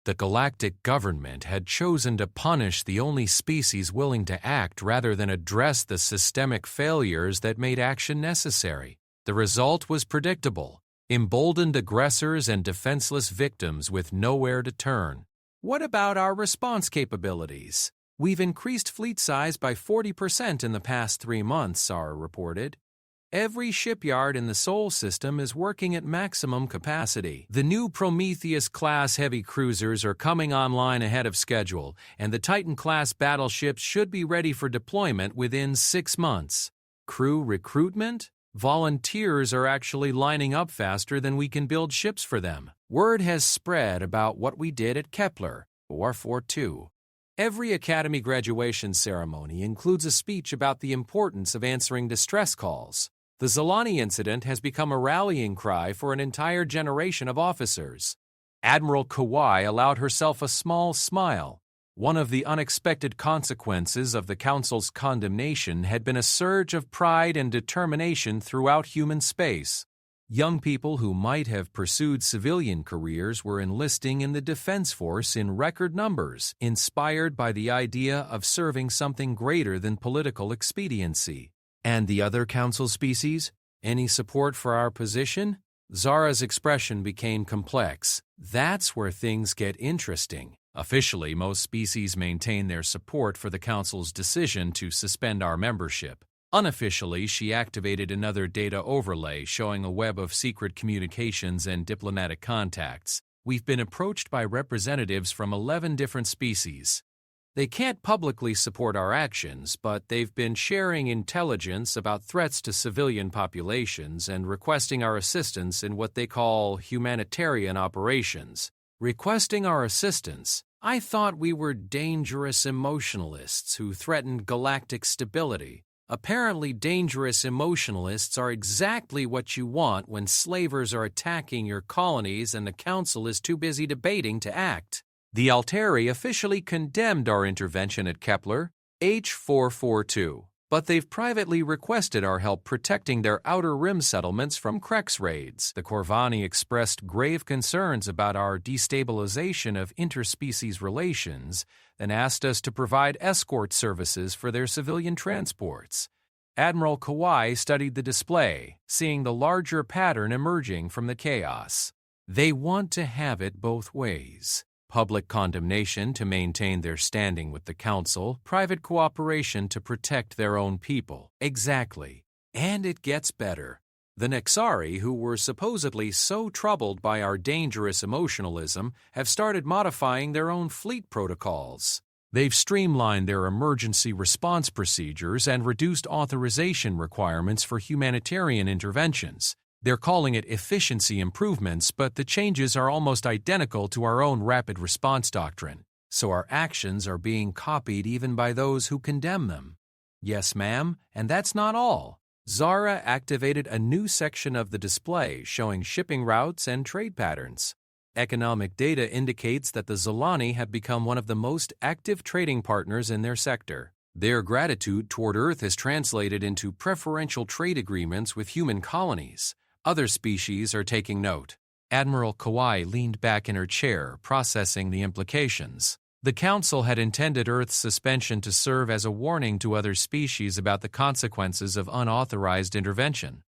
The galactic government had chosen to punish the only species willing to act rather than address the systemic failures that made action necessary. The result was predictable. Emboldened aggressors and defenseless victims with nowhere to turn. "What about our response capabilities? We've increased fleet size by 40% in the past 3 months," Zara reported. "Every shipyard in the Sol system is working at maximum capacity. The new Prometheus-class heavy cruisers are coming online ahead of schedule, and the Titan-class battleships should be ready for deployment within 6 months. Crew recruitment? Volunteers are actually lining up faster than we can build ships for them. Word has spread about what we did at Kepler, 442. Every Academy graduation ceremony includes a speech about the importance of answering distress calls. The Zelani incident has become a rallying cry for an entire generation of officers." Admiral Kawai allowed herself a small smile. One of the unexpected consequences of the Council's condemnation had been a surge of pride and determination throughout human space. Young people who might have pursued civilian careers were enlisting in the Defense Force in record numbers, inspired by the idea of serving something greater than political expediency. "And the other Council species? Any support for our position?" Zara's expression became complex. That's where things get interesting. Officially, most species maintain their support for the Council's decision to suspend our membership. Unofficially, she activated another data overlay showing a web of secret communications and diplomatic contacts. We've been approached by representatives from 11 different species. They can't publicly support our actions, but they've been sharing intelligence about threats to civilian populations and requesting our assistance in what they call humanitarian operations. Requesting our assistance? I thought we were dangerous emotionalists who threatened galactic stability. Apparently, dangerous emotionalists are exactly what you want when slavers are attacking your colonies and the Council is too busy debating to act. The Alteri officially condemned our intervention at Kepler, H442, but they've privately requested our help protecting their outer rim settlements from Krex raids. The Corvani expressed grave concerns about our destabilization of interspecies relations and asked us to provide escort services for their civilian transports. Admiral Kawai studied the display, seeing the larger pattern emerging from the chaos. They want to have it both ways. Public condemnation to maintain their standing with the Council, private cooperation to protect their own people. Exactly. And it gets better. The Nexari, who were supposedly so troubled by our dangerous emotionalism, have started modifying their own fleet protocols. They've streamlined their emergency response procedures and reduced authorization requirements for humanitarian interventions. They're calling it efficiency improvements, but the changes are almost identical to our own rapid response doctrine, so our actions are being copied even by those who condemn them. Yes, ma'am, and that's not all. Zara activated a new section of the display showing shipping routes and trade patterns. Economic data indicates that the Zolani have become one of the most active trading partners in their sector. Their gratitude toward Earth is translated into preferential trade agreements with human colonies. Other species are taking note. Admiral Kawai leaned back in her chair, processing the implications. The Council had intended Earth's suspension to serve as a warning to other species about the consequences of unauthorized intervention.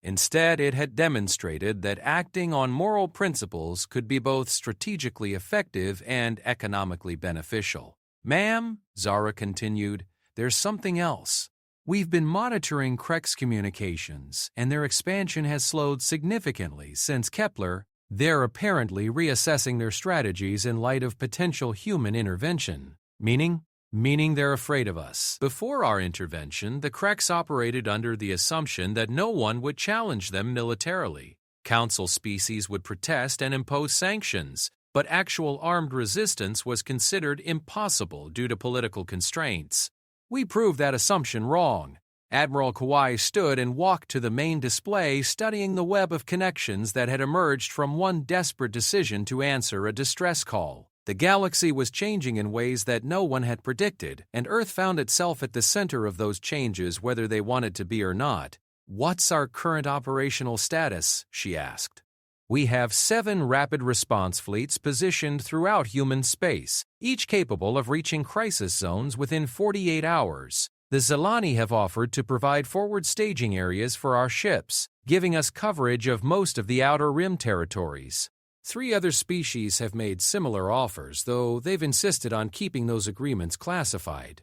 Instead, it had demonstrated that acting on moral principles could be both strategically effective and economically beneficial. Ma'am, Zara continued, there's something else. We've been monitoring Krex communications, and their expansion has slowed significantly since Kepler. They're apparently reassessing their strategies in light of potential human intervention. Meaning they're afraid of us. Before our intervention, the Krex operated under the assumption that no one would challenge them militarily. Council species would protest and impose sanctions, but actual armed resistance was considered impossible due to political constraints. We proved that assumption wrong. Admiral Kawai stood and walked to the main display, studying the web of connections that had emerged from one desperate decision to answer a distress call. The galaxy was changing in ways that no one had predicted, and Earth found itself at the center of those changes whether they wanted to be or not. What's our current operational status? She asked. We have 7 rapid response fleets positioned throughout human space, each capable of reaching crisis zones within 48 hours. The Zolani have offered to provide forward staging areas for our ships, giving us coverage of most of the outer rim territories. 3 other species have made similar offers, though they've insisted on keeping those agreements classified.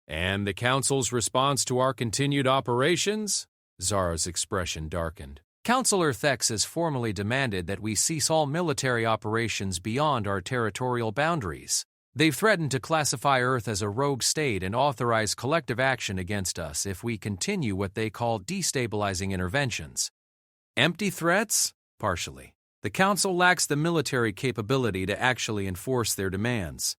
And the Council's response to our continued operations? Zara's expression darkened. Council Earth X has formally demanded that we cease all military operations beyond our territorial boundaries. They've threatened to classify Earth as a rogue state and authorize collective action against us if we continue what they call destabilizing interventions. Empty threats? Partially. The Council lacks the military capability to actually enforce their demands.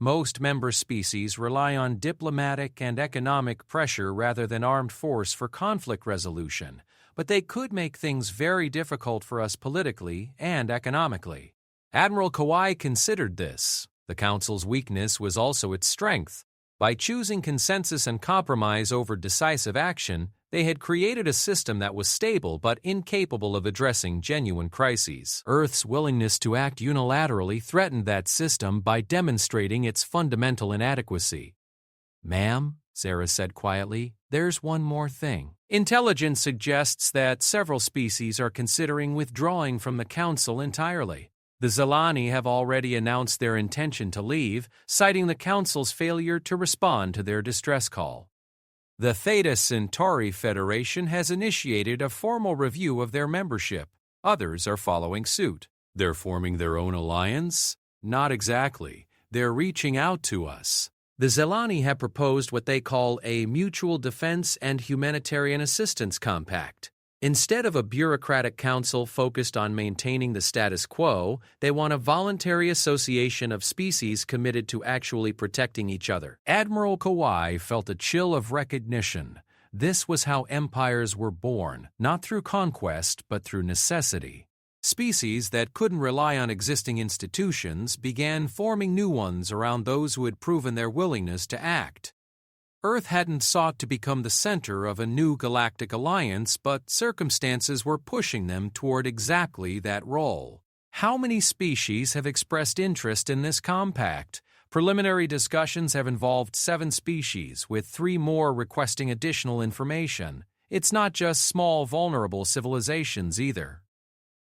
Most member species rely on diplomatic and economic pressure rather than armed force for conflict resolution, but they could make things very difficult for us politically and economically. Admiral Kawai considered this. The Council's weakness was also its strength. By choosing consensus and compromise over decisive action, they had created a system that was stable but incapable of addressing genuine crises. Earth's willingness to act unilaterally threatened that system by demonstrating its fundamental inadequacy. Ma'am, Sarah said quietly, there's one more thing. Intelligence suggests that several species are considering withdrawing from the Council entirely. The Zelani have already announced their intention to leave, citing the Council's failure to respond to their distress call. The Theta Centauri Federation has initiated a formal review of their membership. Others are following suit. They're forming their own alliance? Not exactly. They're reaching out to us. The Zelani have proposed what they call a Mutual Defense and Humanitarian Assistance Compact. Instead of a bureaucratic council focused on maintaining the status quo, they want a voluntary association of species committed to actually protecting each other. Admiral Kawai felt a chill of recognition. This was how empires were born, not through conquest, but through necessity. Species that couldn't rely on existing institutions began forming new ones around those who had proven their willingness to act. Earth hadn't sought to become the center of a new galactic alliance, but circumstances were pushing them toward exactly that role. How many species have expressed interest in this compact? Preliminary discussions have involved 7 species, with 3 more requesting additional information. It's not just small, vulnerable civilizations either.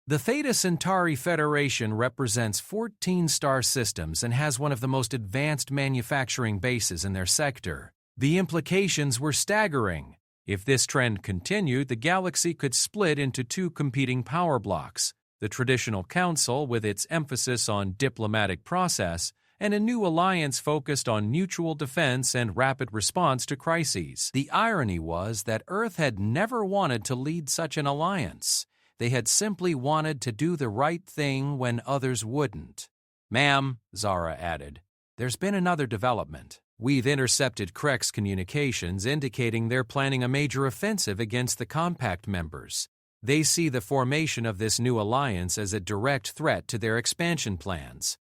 The Theta Centauri Federation represents 14 star systems and has one of the most advanced manufacturing bases in their sector. The implications were staggering. If this trend continued, the galaxy could split into 2 competing power blocks: the traditional council with its emphasis on diplomatic process, and a new alliance focused on mutual defense and rapid response to crises. The irony was that Earth had never wanted to lead such an alliance. They had simply wanted to do the right thing when others wouldn't. "Ma'am," Zara added, "there's been another development. We've intercepted Krek's communications indicating they're planning a major offensive against the Compact members. They see the formation of this new alliance as a direct threat to their expansion plans."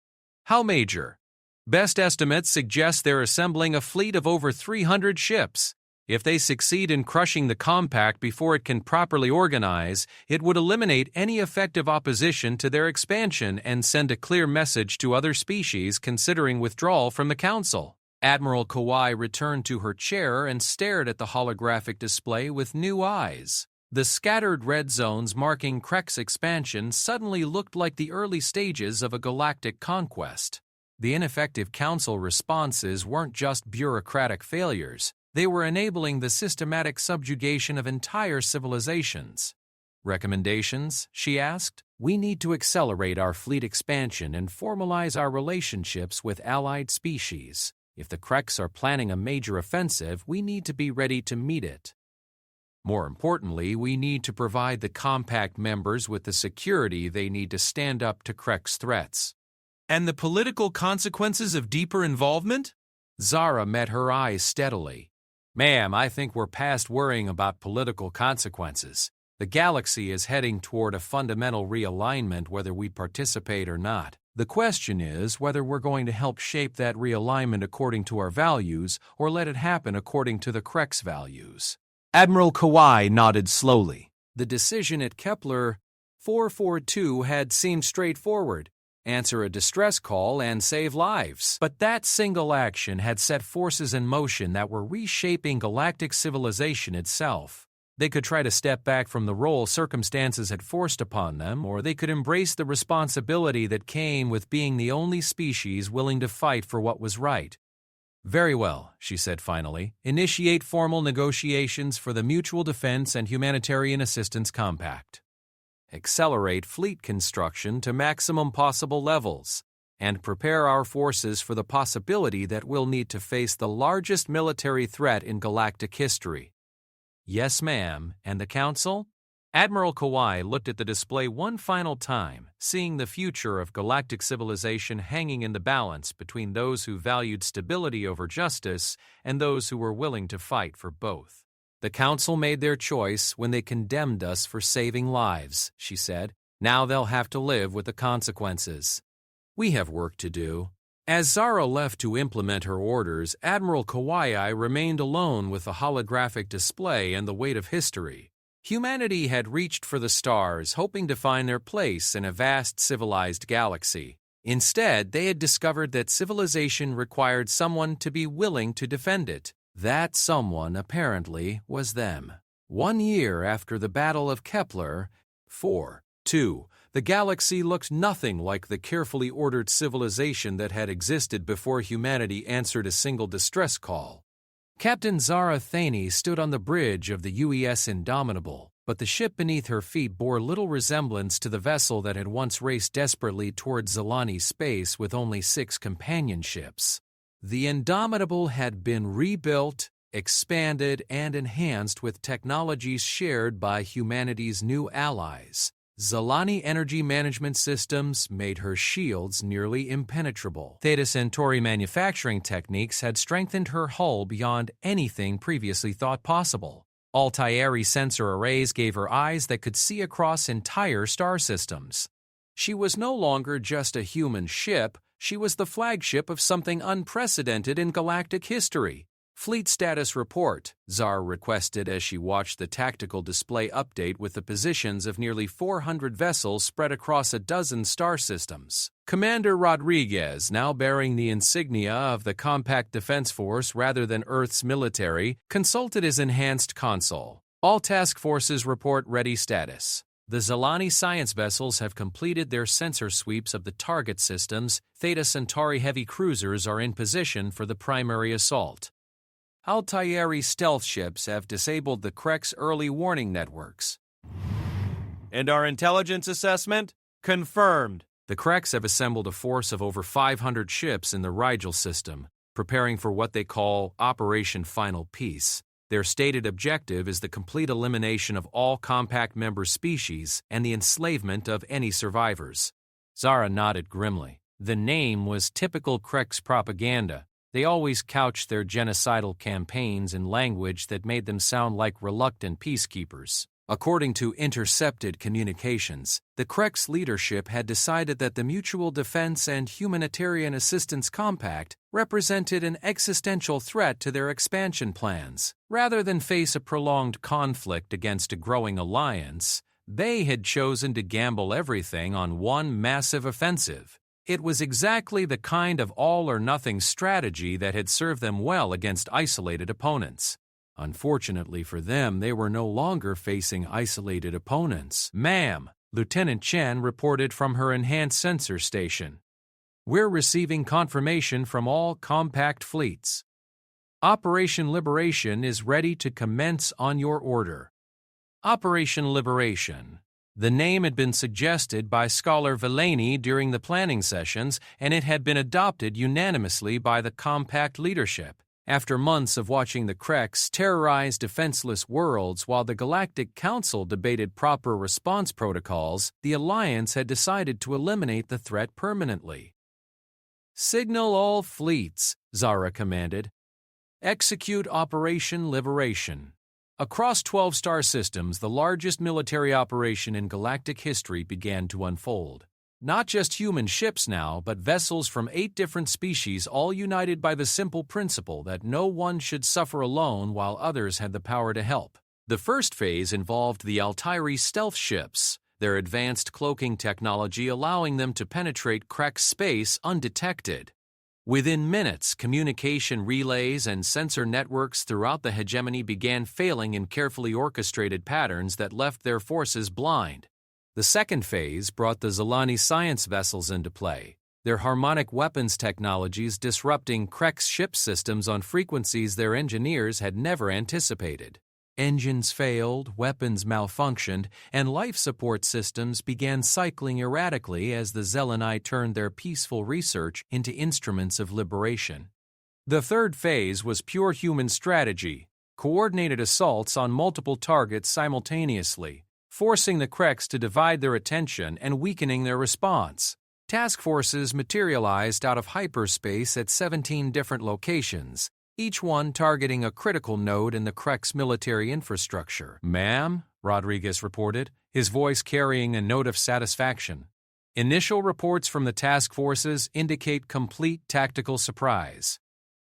"How major?" "Best estimates suggest they're assembling a fleet of over 300 ships. If they succeed in crushing the Compact before it can properly organize, it would eliminate any effective opposition to their expansion and send a clear message to other species considering withdrawal from the Council." Admiral Kawai returned to her chair and stared at the holographic display with new eyes. The scattered red zones marking Krek's expansion suddenly looked like the early stages of a galactic conquest. The ineffective Council responses weren't just bureaucratic failures. They were enabling the systematic subjugation of entire civilizations. "Recommendations?" she asked. "We need to accelerate our fleet expansion and formalize our relationships with allied species. If the Kreks are planning a major offensive, we need to be ready to meet it. More importantly, we need to provide the Compact members with the security they need to stand up to Krek's threats." "And the political consequences of deeper involvement?" Zara met her eyes steadily. "Ma'am, I think we're past worrying about political consequences. The galaxy is heading toward a fundamental realignment whether we participate or not. The question is whether we're going to help shape that realignment according to our values or let it happen according to the Krek's values." Admiral Kawai nodded slowly. The decision at Kepler 442 had seemed straightforward: answer a distress call and save lives. But that single action had set forces in motion that were reshaping galactic civilization itself. They could try to step back from the role circumstances had forced upon them, or they could embrace the responsibility that came with being the only species willing to fight for what was right. "Very well," she said finally. "Initiate formal negotiations for the Mutual Defense and Humanitarian Assistance Compact. Accelerate fleet construction to maximum possible levels, and prepare our forces for the possibility that we'll need to face the largest military threat in galactic history." "Yes, ma'am. And the Council?" Admiral Kawai looked at the display one final time, seeing the future of galactic civilization hanging in the balance between those who valued stability over justice and those who were willing to fight for both. "The Council made their choice when they condemned us for saving lives," she said. "Now they'll have to live with the consequences. We have work to do." As Zara left to implement her orders, Admiral Kawai remained alone with the holographic display and the weight of history. Humanity had reached for the stars, hoping to find their place in a vast civilized galaxy. Instead, they had discovered that civilization required someone to be willing to defend it. That someone, apparently, was them. 1 year after the Battle of Kepler, 4.2, the galaxy looked nothing like the carefully ordered civilization that had existed before humanity answered a single distress call. Captain Zara Thaney stood on the bridge of the UES Indomitable, but the ship beneath her feet bore little resemblance to the vessel that had once raced desperately towards Zalani space with only 6 companion ships. The Indomitable had been rebuilt, expanded, and enhanced with technologies shared by humanity's new allies. Zalani energy management systems made her shields nearly impenetrable. Theta Centauri manufacturing techniques had strengthened her hull beyond anything previously thought possible. Altairi sensor arrays gave her eyes that could see across entire star systems. She was no longer just a human ship, she was the flagship of something unprecedented in galactic history. Fleet status report, Zara requested as she watched the tactical display update with the positions of nearly 400 vessels spread across a dozen star systems. Commander Rodriguez, now bearing the insignia of the Compact Defense Force rather than Earth's military, consulted his enhanced console. All task forces report ready status. The Zalani science vessels have completed their sensor sweeps of the target systems. Theta Centauri heavy cruisers are in position for the primary assault. Altairi stealth ships have disabled the Krek's early warning networks. And our intelligence assessment? Confirmed. The Kreks have assembled a force of over 500 ships in the Rigel system, preparing for what they call Operation Final Peace. Their stated objective is the complete elimination of all compact member species and the enslavement of any survivors. Zara nodded grimly. The name was typical Krek's propaganda. They always couched their genocidal campaigns in language that made them sound like reluctant peacekeepers. According to intercepted communications, the Krek's leadership had decided that the Mutual Defense and Humanitarian Assistance Compact represented an existential threat to their expansion plans. Rather than face a prolonged conflict against a growing alliance, they had chosen to gamble everything on one massive offensive. It was exactly the kind of all-or-nothing strategy that had served them well against isolated opponents. Unfortunately for them, they were no longer facing isolated opponents. "Ma'am," Lieutenant Chen reported from her enhanced sensor station. "We're receiving confirmation from all compact fleets. Operation Liberation is ready to commence on your order." Operation Liberation. The name had been suggested by Scholar Villani during the planning sessions, and it had been adopted unanimously by the compact leadership. After months of watching the Kreks terrorize defenseless worlds while the Galactic Council debated proper response protocols, the Alliance had decided to eliminate the threat permanently. "Signal all fleets," Zara commanded. "Execute Operation Liberation." Across 12 star systems, the largest military operation in galactic history began to unfold. Not just human ships now, but vessels from 8 different species, all united by the simple principle that no one should suffer alone while others had the power to help. The first phase involved the Altairi stealth ships, their advanced cloaking technology allowing them to penetrate Krek space undetected. Within minutes, communication relays and sensor networks throughout the hegemony began failing in carefully orchestrated patterns that left their forces blind. The second phase brought the Zalani science vessels into play, their harmonic weapons technologies disrupting Krek's ship systems on frequencies their engineers had never anticipated. Engines failed, weapons malfunctioned, and life support systems began cycling erratically as the Zeleni turned their peaceful research into instruments of liberation. The third phase was pure human strategy, coordinated assaults on multiple targets simultaneously, forcing the Kreks to divide their attention and weakening their response. Task forces materialized out of hyperspace at 17 different locations, each one targeting a critical node in the Krek's military infrastructure. "Ma'am," Rodriguez reported, his voice carrying a note of satisfaction. "Initial reports from the task forces indicate complete tactical surprise.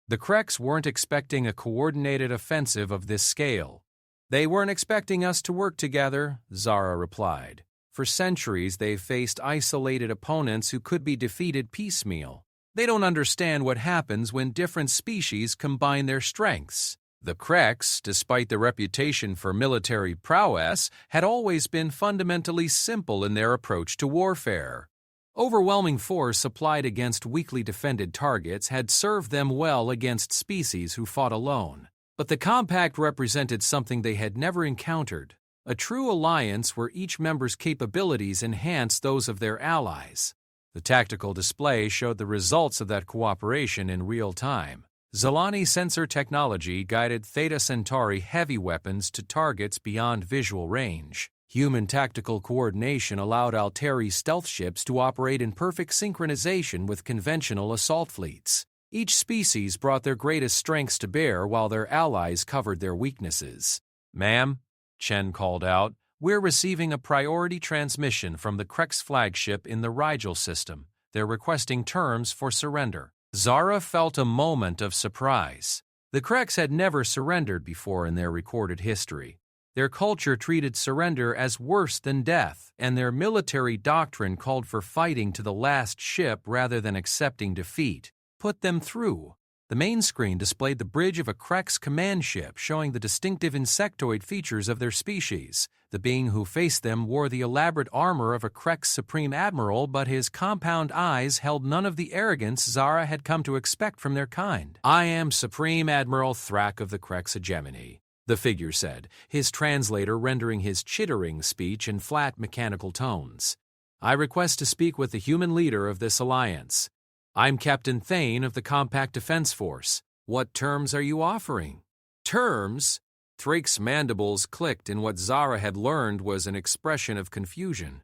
The Kreks weren't expecting a coordinated offensive of this scale." "They weren't expecting us to work together," Zara replied. "For centuries they've faced isolated opponents who could be defeated piecemeal. They don't understand what happens when different species combine their strengths. The Kreks, despite their reputation for military prowess, had always been fundamentally simple in their approach to warfare. Overwhelming force applied against weakly defended targets had served them well against species who fought alone. But the compact represented something they had never encountered, a true alliance where each member's capabilities enhanced those of their allies. The tactical display showed the results of that cooperation in real time. Zilani sensor technology guided Theta Centauri heavy weapons to targets beyond visual range. Human tactical coordination allowed Alteri stealth ships to operate in perfect synchronization with conventional assault fleets. Each species brought their greatest strengths to bear while their allies covered their weaknesses. "Ma'am," Chen called out, "we're receiving a priority transmission from the Kreks flagship in the Rigel system. They're requesting terms for surrender." Zara felt a moment of surprise. The Kreks had never surrendered before in their recorded history. Their culture treated surrender as worse than death, and their military doctrine called for fighting to the last ship rather than accepting defeat. Put them through. The main screen displayed the bridge of a Kreks command ship showing the distinctive insectoid features of their species. The being who faced them wore the elaborate armor of a Kreks Supreme Admiral, but his compound eyes held none of the arrogance Zara had come to expect from their kind. "I am Supreme Admiral Thrak of the Kreks Hegemony," the figure said, his translator rendering his chittering speech in flat mechanical tones. "I request to speak with the human leader of this alliance. I'm Captain Thane of the Compact Defense Force. What terms are you offering?" "Terms?" Thrake's mandibles clicked in what Zara had learned was an expression of confusion.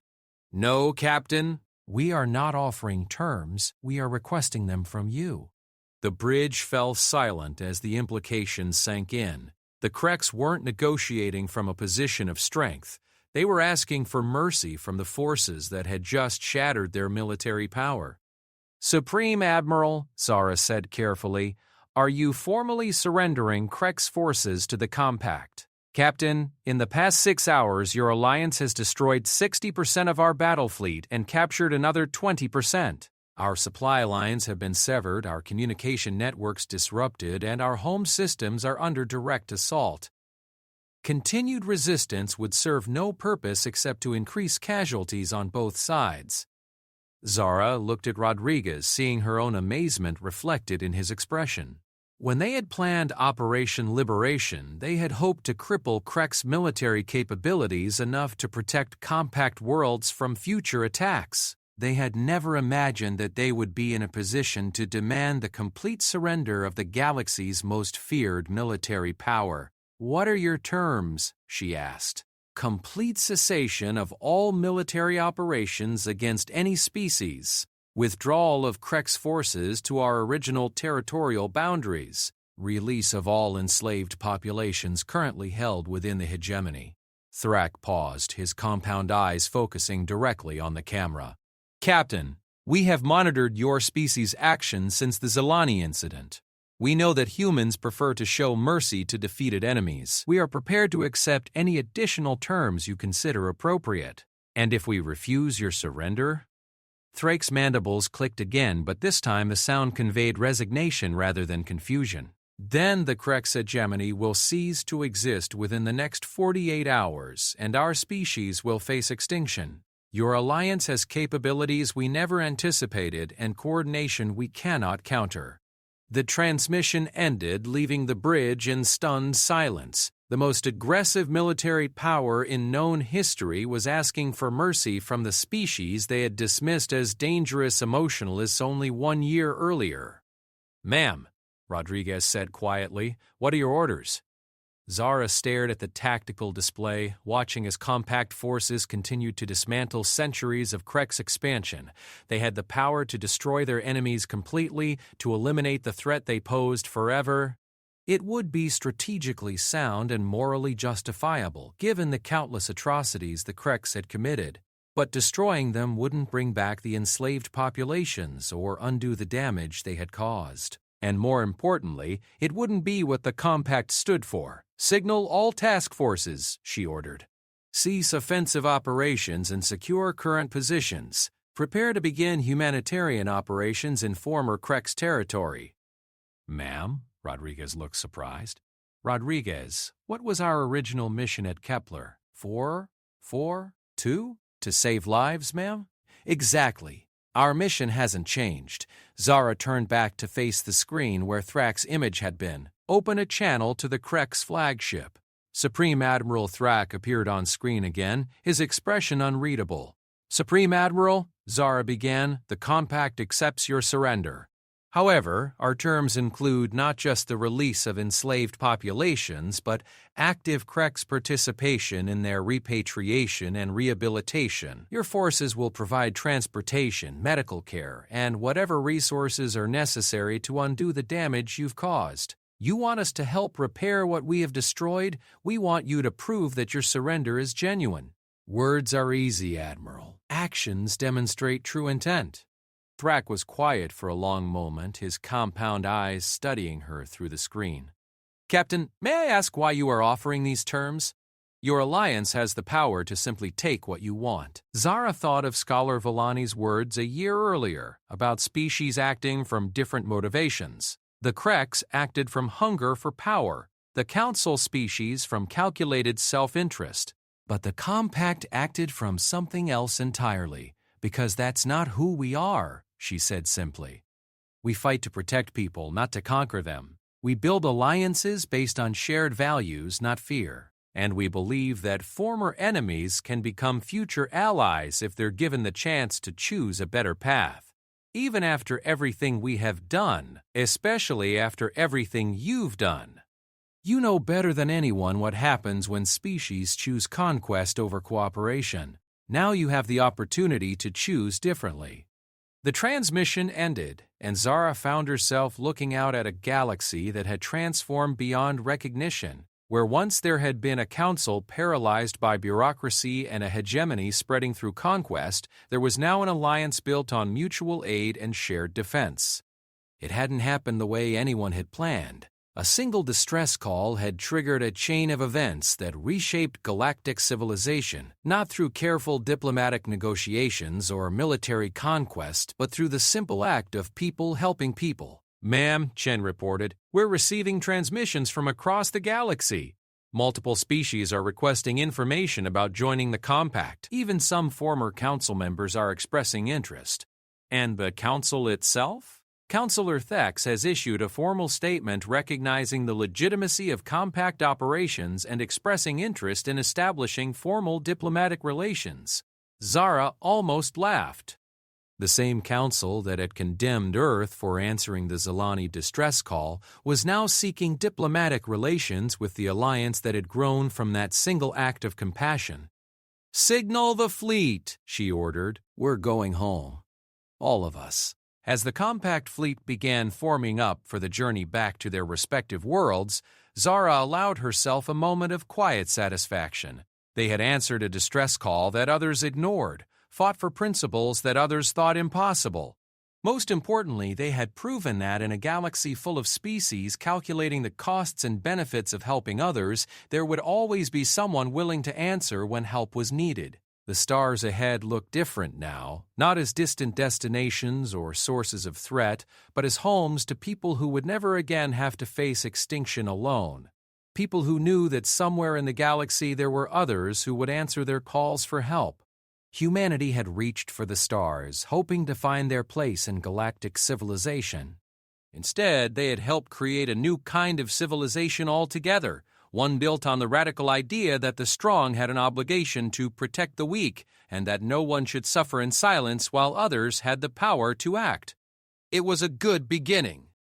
"No, Captain. We are not offering terms. We are requesting them from you." The bridge fell silent as the implications sank in. The Kreks weren't negotiating from a position of strength. They were asking for mercy from the forces that had just shattered their military power. "Supreme Admiral," Zara said carefully, "are you formally surrendering Kreks forces to the Compact?" "Captain, in the past 6 hours your alliance has destroyed 60% of our battle fleet and captured another 20%. Our supply lines have been severed, our communication networks disrupted, and our home systems are under direct assault. Continued resistance would serve no purpose except to increase casualties on both sides." Zara looked at Rodriguez, seeing her own amazement reflected in his expression. When they had planned Operation Liberation, they had hoped to cripple Kreks' military capabilities enough to protect compact worlds from future attacks. They had never imagined that they would be in a position to demand the complete surrender of the galaxy's most feared military power. "What are your terms?" she asked. "Complete cessation of all military operations against any species, withdrawal of Kreks forces to our original territorial boundaries, release of all enslaved populations currently held within the hegemony." Thrak paused, his compound eyes focusing directly on the camera. "Captain, we have monitored your species' actions since the Zilani incident. We know that humans prefer to show mercy to defeated enemies. We are prepared to accept any additional terms you consider appropriate. And if we refuse your surrender?" Thrake's mandibles clicked again, but this time the sound conveyed resignation rather than confusion. "Then the Kreks hegemony will cease to exist within the next 48 hours, and our species will face extinction. Your alliance has capabilities we never anticipated and coordination we cannot counter." The transmission ended, leaving the bridge in stunned silence. The most aggressive military power in known history was asking for mercy from the species they had dismissed as dangerous emotionalists only 1 year earlier. "Ma'am," Rodriguez said quietly, "what are your orders?" Zara stared at the tactical display, watching as compact forces continued to dismantle centuries of Kreks expansion. They had the power to destroy their enemies completely, to eliminate the threat they posed forever. It would be strategically sound and morally justifiable, given the countless atrocities the Kreks had committed. But destroying them wouldn't bring back the enslaved populations or undo the damage they had caused. And more importantly, it wouldn't be what the Compact stood for. "Signal all task forces," she ordered. "Cease offensive operations and secure current positions. Prepare to begin humanitarian operations in former Kreks territory." "Ma'am?" Rodriguez looked surprised. Rodriguez, what was our original mission at Kepler? 2? To save lives, ma'am? Exactly. Our mission hasn't changed. Zara turned back to face the screen where Thrak's image had been. Open a channel to the Krek's flagship. Supreme Admiral Thrak appeared on screen again, his expression unreadable. Supreme Admiral, Zara began, the compact accepts your surrender. However, our terms include not just the release of enslaved populations, but active Krek's participation in their repatriation and rehabilitation. Your forces will provide transportation, medical care, and whatever resources are necessary to undo the damage you've caused. You want us to help repair what we have destroyed? We want you to prove that your surrender is genuine. Words are easy, Admiral. Actions demonstrate true intent. Thrak was quiet for a long moment, his compound eyes studying her through the screen. Captain, may I ask why you are offering these terms? Your alliance has the power to simply take what you want. Zara thought of Scholar Villani's words a year earlier about species acting from different motivations. The Kreks acted from hunger for power, the Council species from calculated self-interest. But the Compact acted from something else entirely, because that's not who we are, she said simply. We fight to protect people, not to conquer them. We build alliances based on shared values, not fear. And we believe that former enemies can become future allies if they're given the chance to choose a better path. Even after everything we have done, especially after everything you've done. You know better than anyone what happens when species choose conquest over cooperation. Now you have the opportunity to choose differently. The transmission ended, and Zara found herself looking out at a galaxy that had transformed beyond recognition. Where once there had been a council paralyzed by bureaucracy and a hegemony spreading through conquest, there was now an alliance built on mutual aid and shared defense. It hadn't happened the way anyone had planned. A single distress call had triggered a chain of events that reshaped galactic civilization, not through careful diplomatic negotiations or military conquest, but through the simple act of people helping people. Ma'am, Chen reported, we're receiving transmissions from across the galaxy. Multiple species are requesting information about joining the Compact. Even some former council members are expressing interest. And the council itself? Councillor Thex has issued a formal statement recognizing the legitimacy of Compact operations and expressing interest in establishing formal diplomatic relations. Zara almost laughed. The same council that had condemned Earth for answering the Zilani distress call was now seeking diplomatic relations with the alliance that had grown from that single act of compassion. "Signal the fleet," she ordered. "We're going home. All of us." As the Compact fleet began forming up for the journey back to their respective worlds, Zara allowed herself a moment of quiet satisfaction. They had answered a distress call that others ignored, fought for principles that others thought impossible. Most importantly, they had proven that in a galaxy full of species calculating the costs and benefits of helping others, there would always be someone willing to answer when help was needed. The stars ahead looked different now, not as distant destinations or sources of threat, but as homes to people who would never again have to face extinction alone. People who knew that somewhere in the galaxy there were others who would answer their calls for help. Humanity had reached for the stars, hoping to find their place in galactic civilization. Instead, they had helped create a new kind of civilization altogether, one built on the radical idea that the strong had an obligation to protect the weak and that no one should suffer in silence while others had the power to act. It was a good beginning,